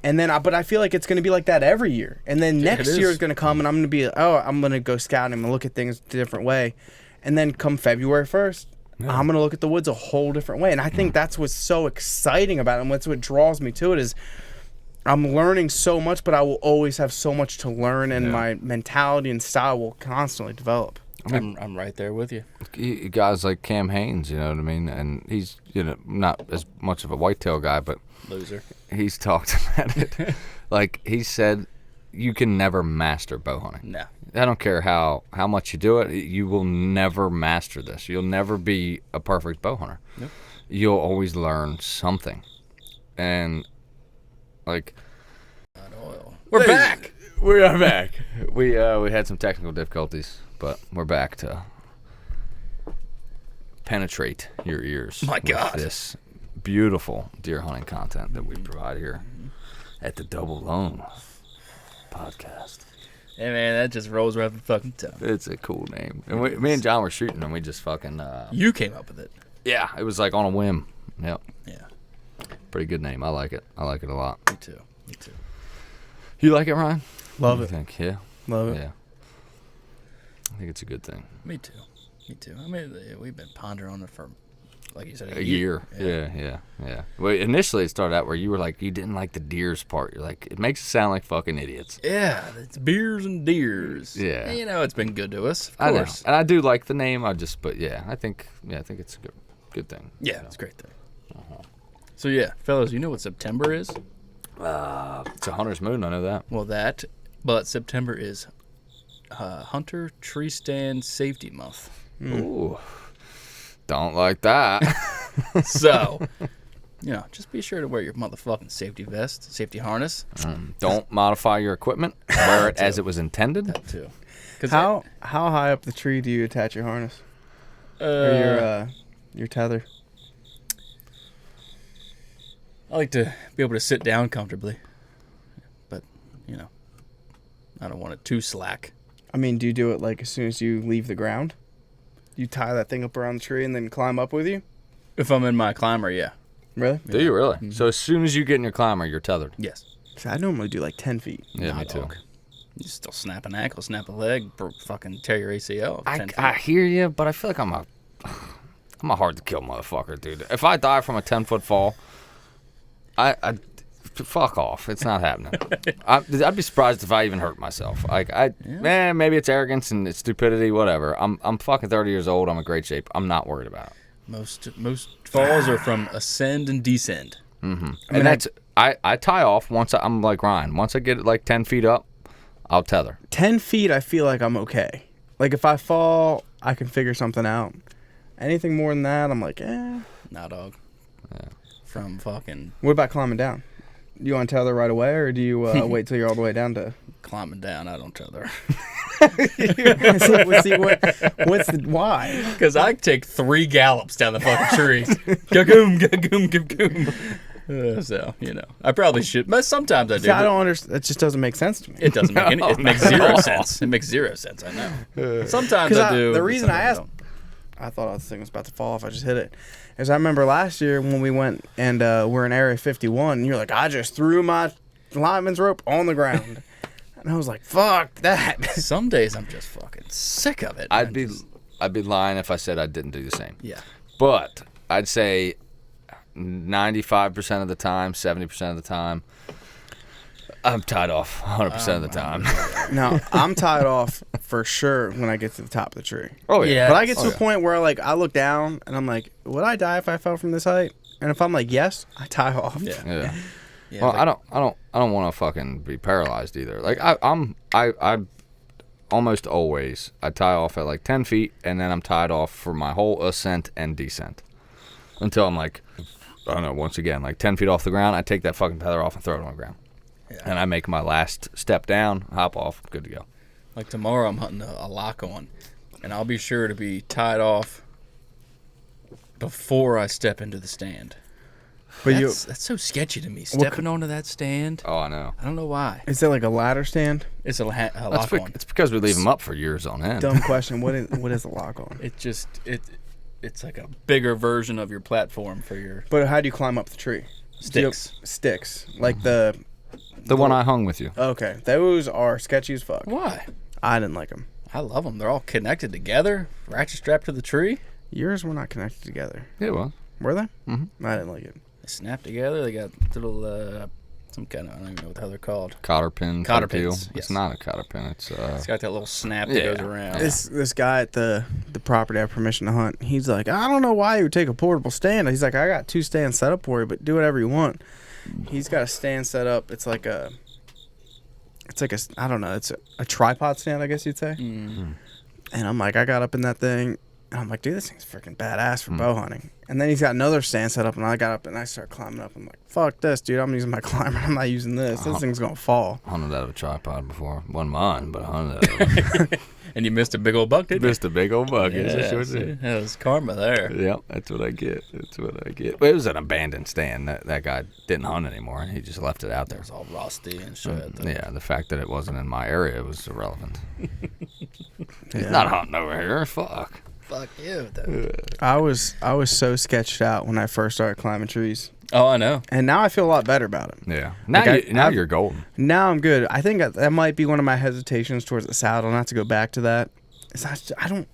And then, but I feel like it's going to be like that every year. And then next year is going to come, and I'm going to be, I'm going to go scouting and look at things a different way. And then come February 1st, I'm going to look at the woods a whole different way. And I think that's what's so exciting about it, and that's what draws me to it is I'm learning so much, but I will always have so much to learn, and my mentality and style will constantly develop. I'm right there with you. Guys like Cam Haynes, you know what I mean? And he's, not as much of a whitetail guy, but Loser. he's talked about it. Like he said, you can never master bow hunting. No. I don't care how much you do it, you will never master this. You'll never be a perfect bow hunter. Nope. You'll always learn something. And like We're back. We are back. We had some technical difficulties, but we're back to penetrate your ears. My God. With this beautiful deer hunting content that we provide here at the Double Lung podcast. Hey man, that just rolls right off the fucking tongue. It's a cool name. And me and John were shooting, and we just fucking You came up with it. yeah, it was like on a whim. Yep. Yeah. Pretty good name. I like it. I like it a lot. Me too. You like it, Ryan? Love What it. do you think? Yeah. Love it. Yeah. I think it's a good thing. Me too. I mean, we've been pondering on it for, like you said, A year. Yeah. Well, initially it started out where you were like, you didn't like the deers part. You're like, it makes us sound like fucking idiots. Yeah, it's beers and deers. Yeah. And, it's been good to us. Of I know. course. And I do like the name. I think it's a good thing. Yeah, it's a great thing. So yeah, fellas, you know what September is? It's a hunter's moon. I know that. Well, but September is Hunter Tree Stand Safety Month. Ooh. Don't like that. So, just be sure to wear your motherfucking safety vest, safety harness. Don't modify your equipment. Wear it as it was intended. That too. How high up the tree do you attach your harness or your tether? I like to be able to sit down comfortably, but I don't want it too slack. I mean, do you do it like as soon as you leave the ground? You tie that thing up around the tree and then climb up with you? If I'm in my climber, yeah. Really? Do you really? So as soon as you get in your climber, you're tethered. Yes. So I normally do like 10 feet. Yeah, me too. Dog. You still snap an ankle, snap a leg, fucking tear your ACL. I hear you, but I feel like I'm a hard to kill motherfucker, dude. If I die from a 10-foot fall, I fuck off. It's not happening. I'd be surprised if I even hurt myself. Maybe it's arrogance and it's stupidity, whatever. I'm fucking 30 years old. I'm in great shape. I'm not worried about it. Most falls are from ascend and descend. Mm-hmm. I tie off once I'm like Ryan. Once I get it like 10 feet up, I'll tether. 10 feet, I feel like I'm okay. Like, if I fall, I can figure something out. Anything more than that, I'm like, eh. Nah, dog. Yeah. From fucking What about climbing down? Do you want to tether right away, or do you wait till you're all the way down to... climbing down, I don't tether. Why? Because I take 3 gallops down the fucking tree. Gagoom, gagoom, gagoom. So, I probably should. But sometimes I do. See, I don't understand. It just doesn't make sense to me. It doesn't make any. It makes 0 sense. It makes 0 sense. I know. Sometimes I do. The reason I sometimes asked, don't. I thought this thing was about to fall off. I just hit it. Is I remember last year when we went and we're in Area 51, and you're like, I just threw my lineman's rope on the ground. And I was like, fuck that. Some days I'm just fucking sick of it. I'd be lying if I said I didn't do the same. Yeah. But I'd say 95% of the time, 70% of the time, I'm tied off 100% of the time. No, I'm tied off for sure when I get to the top of the tree. Oh, yeah. But I get to a point where I look down and I'm like, would I die if I fell from this height? And if I'm like, yes, I tie off. Yeah. Yeah, Well, I don't want to fucking be paralyzed either. Like I almost always I tie off at like 10 feet, and then I'm tied off for my whole ascent and descent until I'm like, I don't know. Once again, like 10 feet off the ground, I take that fucking tether off and throw it on the ground, and I make my last step down, hop off, good to go. Like tomorrow, I'm hunting a lock on, and I'll be sure to be tied off before I step into the stand. But that's so sketchy to me. Stepping onto that stand. Oh, I know. I don't know why. is it like a ladder stand? It's a lock on. It's because we leave them up for years on end. Dumb question. What is a lock on? It's like a bigger version of your platform for your But how do you climb up the tree? sticks. Sticks. Like the one I hung with you. Okay, those are sketchy as fuck. Why? I didn't like them. I love them. They're all connected together, ratchet strapped to the tree. Yours were not connected together. Yeah, well. Were they? Mm-hmm. I didn't like it. They snap together. They got little some kind of, I don't even know what the hell they're called. Cotter pin. Cotter type deal. pins, yes. It's not a cotter pin. It's got that little snap that goes around. This guy at the property I have permission to hunt. He's like, I don't know why you would take a portable stand. He's like, I got 2 stands set up for you, but do whatever you want. He's got a stand set up. It's like a I don't know. It's a tripod stand, I guess you'd say. Mm-hmm. And I'm like, I got up in that thing. And I'm like, dude, this thing's freaking badass for bow hunting. And then he's got another stand set up, and I got up and I started climbing up. I'm like, fuck this, dude. I'm using my climber. I'm not using this. This thing's going to fall. hunted out of a tripod before. Wasn't mine, but I hunted out of it. And you missed a big old buck, didn't you? Missed a big old bucket. Yeah, see, that was karma there. Yep, that's what I get. But it was an abandoned stand. That guy didn't hunt anymore. He just left it out there. It's all rusty and shit. Yeah, the fact that it wasn't in my area was irrelevant. He's not hunting over here. Fuck. Fuck you, dude. I was so sketched out when I first started climbing trees. Oh, I know. And now I feel a lot better about it. Yeah. Now you're golden. Now I'm good. I think that might be one of my hesitations towards the saddle, not to go back to that. I don't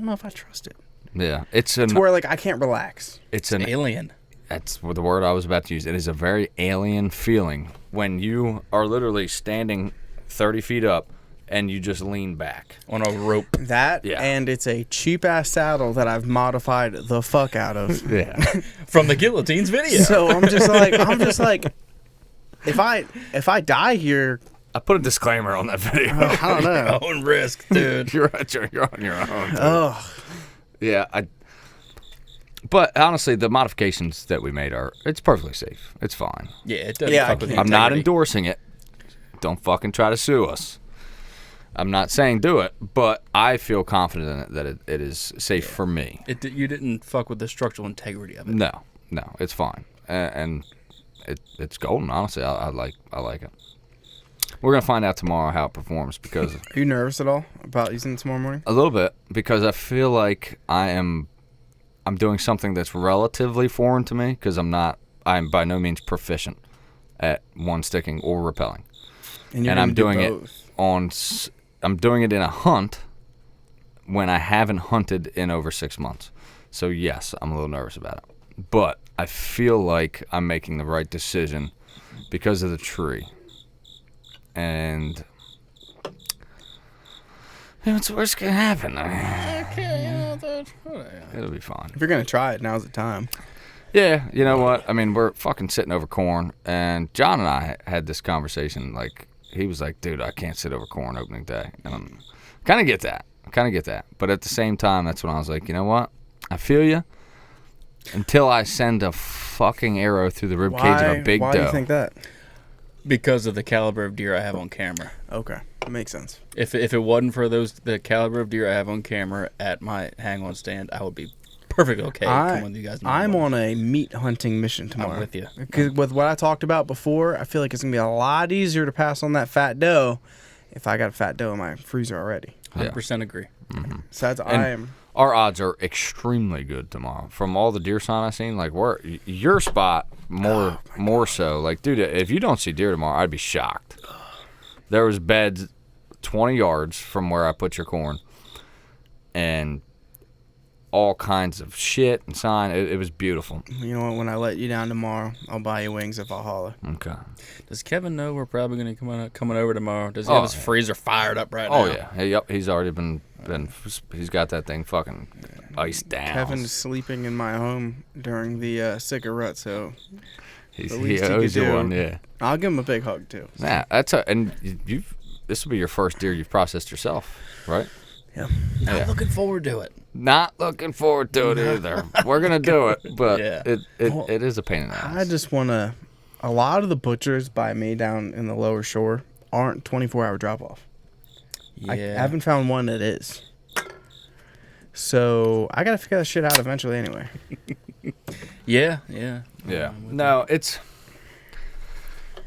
know if I trust it. Yeah. It's where I can't relax. It's an alien. That's the word I was about to use. It is a very alien feeling when you are literally standing 30 feet up and you just lean back on a rope. That, and it's a cheap-ass saddle that I've modified the fuck out of. Yeah. From the Guillotines video. So I'm just like, if I die here, I put a disclaimer on that video. I don't know. Your own risk, dude. You're on your own. Dude. Oh. Yeah, but honestly, the modifications that we made it's perfectly safe. It's fine. Yeah, it doesn't fuck with the I'm not integrity. endorsing it. Don't fucking try to sue us. I'm not saying do it, but I feel confident in it that it is safe for me. You didn't fuck with the structural integrity of it. No, it's fine, and it's golden. Honestly, I like it. We're gonna find out tomorrow how it performs because. Are you nervous at all about using it tomorrow morning? A little bit, because I feel like I'm doing something that's relatively foreign to me because I'm by no means proficient at one sticking or rappelling, and I'm doing it I'm doing it in a hunt when I haven't hunted in over 6 months. So yes, I'm a little nervous about it, but I feel like I'm making the right decision because of the tree. And what's the worst gonna happen? It'll be fine. If you're gonna try it, now's the time. Yeah, you know what? I mean, we're fucking sitting over corn, and John and I had this conversation. Like, he was like, dude, I can't sit over corn opening day. And I'm kind of get that. But at the same time, that's when I was like, you know what? I feel you. Until I send a fucking arrow through the rib cage of a big doe. Why do you think that? Because of the caliber of deer I have on camera. Okay, that makes sense. If it wasn't for the caliber of deer I have on camera at my hang-on stand, I would be perfectly okay coming with you guys. I'm on a meat hunting mission tomorrow. I'm with you. Because with what I talked about before, I feel like it's going to be a lot easier to pass on that fat doe if I got a fat doe in my freezer already. 100% agree. Mm-hmm. So that's, our odds are extremely good tomorrow. From all the deer sign I've seen, like your spot more so. Like, dude, if you don't see deer tomorrow, I'd be shocked. There was beds 20 yards from where I put your corn, and all kinds of shit and sign. It was beautiful. You know what? When I let you down tomorrow, I'll buy you wings if I'll holler. Okay. Does Kevin know we're probably going to coming over tomorrow? Does he have his freezer fired up right now? Oh yeah. Yep. He's already been. He's got that thing fucking iced down. Kevin's sleeping in my home during the sicker rut, so he owes you one. Yeah. I'll give him a big hug too. So. Yeah, this will be your first deer you've processed yourself, right? Yeah. Not looking forward to it. Not looking forward to it either. We're gonna do it, but Yeah. it is a pain in the ass. I just wanna. A lot of the butchers by me down in the lower shore aren't 24-hour drop off. Yeah. I haven't found one that is. So I gotta figure that shit out eventually anyway. Yeah. No, it's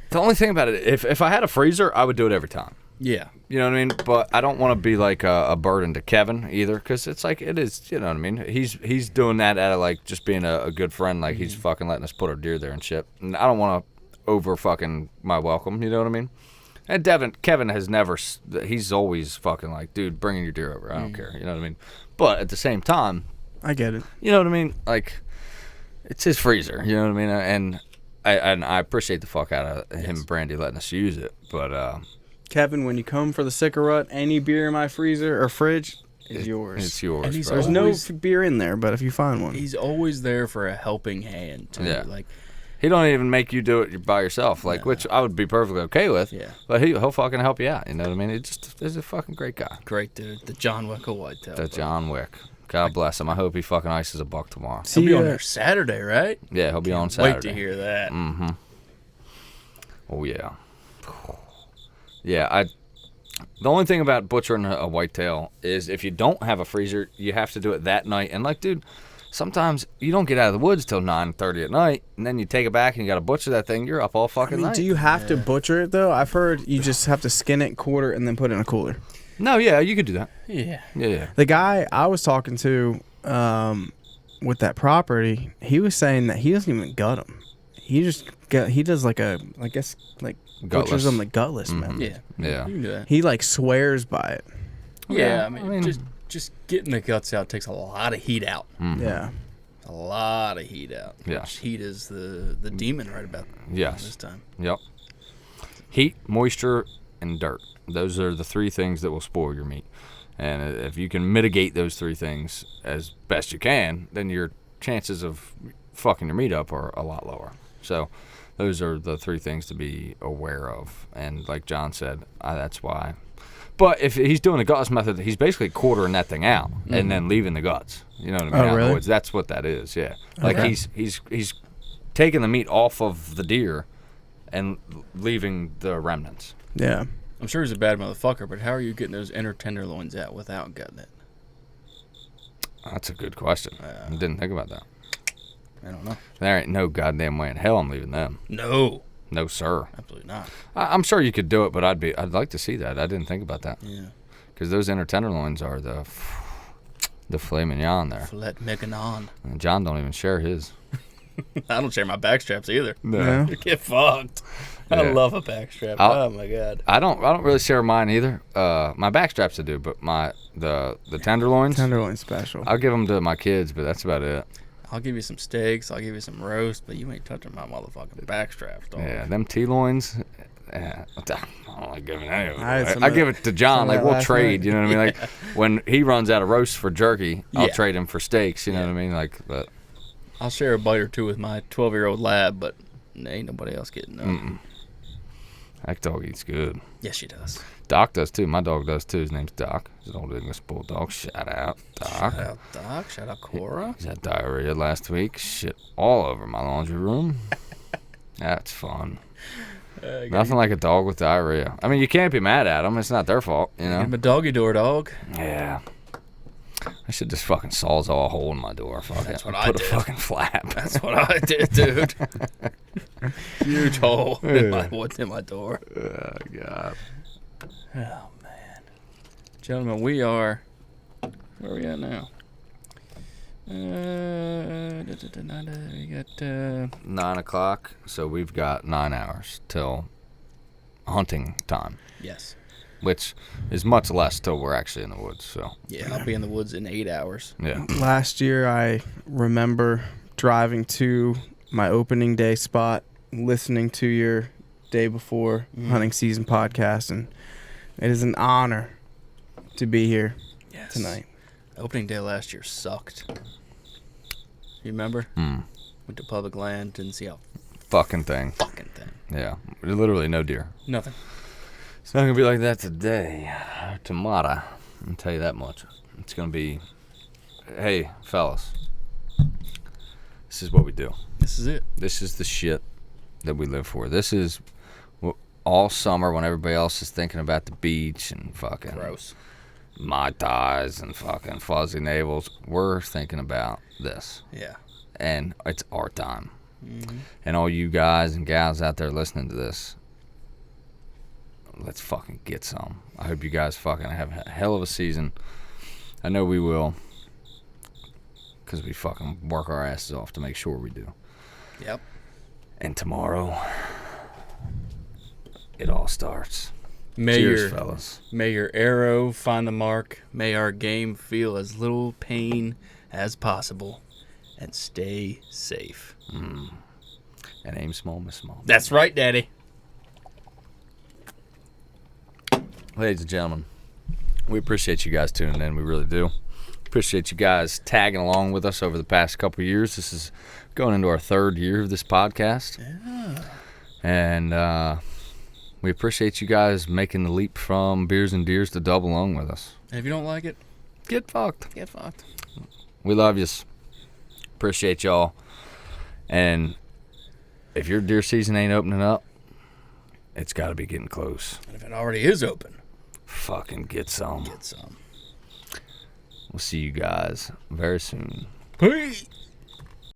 the only thing about it. If I had a freezer, I would do it every time. Yeah. You know what I mean? But I don't want to be like a burden to Kevin either, because it's like it is. You know what I mean? He's doing that out of like just being a good friend. Like he's fucking letting us put our deer there and shit. And I don't want to over fucking my welcome. You know what I mean? And Kevin has never. He's always fucking like, dude, bring your deer over. I don't care. You know what I mean? But at the same time, I get it. you know what I mean? Like, it's his freezer. You know what I mean? And I appreciate the fuck out of him and Brandy letting us use it. But Kevin, when you come for the sicker rut, any beer in my freezer or fridge is yours. it's yours. And he's bro. There's no beer in there, but if you find one. He's always there for a helping hand, too. Yeah. Like, He don't even make you do it by yourself, like which I would be perfectly okay with. Yeah. But he'll fucking help you out. You know what I mean? He's a fucking great guy. great dude. The John Wick of whitetail. That John Wick. God bless him. I hope he fucking ices a buck tomorrow. He'll be on See, there Saturday, right? Yeah, he'll be on Saturday. Wait to hear that. Mm-hmm. Oh yeah. Yeah, the only thing about butchering a whitetail is if you don't have a freezer, you have to do it that night. And like, dude, sometimes you don't get out of the woods till 9:30 at night, and then you take it back and you got to butcher that thing. You're up all fucking night. do you have to butcher it though? I've heard you just have to skin it, quarter, and then put it in a cooler. No, yeah, you could do that. Yeah. Yeah. The guy I was talking to with that property, he was saying that he doesn't even gut them. He does like butchers Gutless. them like gutless, man. Yeah. Yeah. You can do that. He like swears by it. Yeah, I mean, just getting the guts out takes a lot of heat out. Yeah. A lot of heat out. Yeah. Which heat is the demon right about Yes. this time. Yep. Heat, moisture, and dirt. Those are the three things that will spoil your meat. And if you can mitigate those three things as best you can, then your chances of fucking your meat up are a lot lower. So those are the three things to be aware of. And like John said, that's why. But if he's doing the gutless method, he's basically quartering that thing out and then leaving the guts. You know what I mean? Oh, Out in the really? woods. That's what that is, yeah. Like Okay. he's taking the meat off of the deer and leaving the remnants. Yeah. I'm sure he's a bad motherfucker, but how are you getting those inner tenderloins out without gutting it? That's a good question. I didn't think about that. I don't know. There ain't no goddamn way in hell I'm leaving them. No. No, sir. Absolutely not. I'm sure you could do it, but I'd like to see that. I didn't think about that. Yeah. Because those inner tenderloins are the filet mignon there. Filet mignon. And John don't even share his. I don't share my back straps either. Yeah. Get fucked. I Yeah. love a back strap. I'll- Oh my god. I don't really share mine either. My back straps I do, but the tenderloins, Tenderloin special. I'll give them to my kids, but that's about it. I'll give you some steaks. I'll give you some roast, but you ain't touching my motherfucking back straps, dog. Yeah, them T-loins. Yeah, I don't like giving any of it. I had some I of give it to John. some of Like that we'll last trade. night. You know what I mean? Like when he runs out of roast for jerky, I'll Yeah. trade him for steaks. You know Yeah. what I mean? Like, but I'll share a bite or two with my 12-year-old lab, but ain't nobody else getting none. That dog eats good. Yes, she does. Doc does too. My dog does too. His name's Doc. He's an old English bulldog. Shout out, Doc. Shout out, Doc. Shout out, Cora. He's had diarrhea last week. Shit all over my laundry room. That's fun. Nothing like a dog with diarrhea. I mean, you can't be mad at them. It's not their fault, you know? Give him a doggy door, dog. Yeah. I should just fucking sawzall a hole in my door. That's what I put did. a fucking flap. That's what I did, dude. Huge hole in my door. Oh, God. Oh, man. Gentlemen, we are... Where are we at now? We got... 9 o'clock, so we've got 9 hours till hunting time. Yes. Which is much less till we're actually in the woods, so. Yeah, I'll be in the woods in 8 hours. Yeah. Last year, I remember driving to my opening day spot, listening to your day before hunting season podcast, and it is an honor to be here tonight. Opening day last year sucked. You remember? Went to public land, didn't see a Fucking thing. Yeah. Literally no deer. Nothing. It's not going to be like that today. Tomorrow. I'll tell you that much. It's going to be, hey, fellas, this is what we do. This is it. This is the shit that we live for. This is all summer when everybody else is thinking about the beach and fucking Gross. Mai Tais and fucking fuzzy navels. We're thinking about this. Yeah. And it's our time. And all you guys and gals out there listening to this, let's fucking get some. I hope you guys fucking have a hell of a season. I know we will, because we fucking work our asses off to make sure we do. Yep. And tomorrow, it all starts. May Cheers, fellas. May your arrow find the mark. May our game feel as little pain as possible. And stay safe. And aim small, miss small. That's right, Daddy. Ladies and gentlemen, we appreciate you guys tuning in. We really do. Appreciate you guys tagging along with us over the past couple of years. This is going into our 3rd year of this podcast. Yeah. And we appreciate you guys making the leap from beers and deers to double lung with us. And if you don't like it, Get fucked. get fucked. We love yous. Appreciate y'all. And if your deer season ain't opening up, it's got to be getting close. And if it already is open, Fucking get some. get some. We'll see you guys very soon. Peace.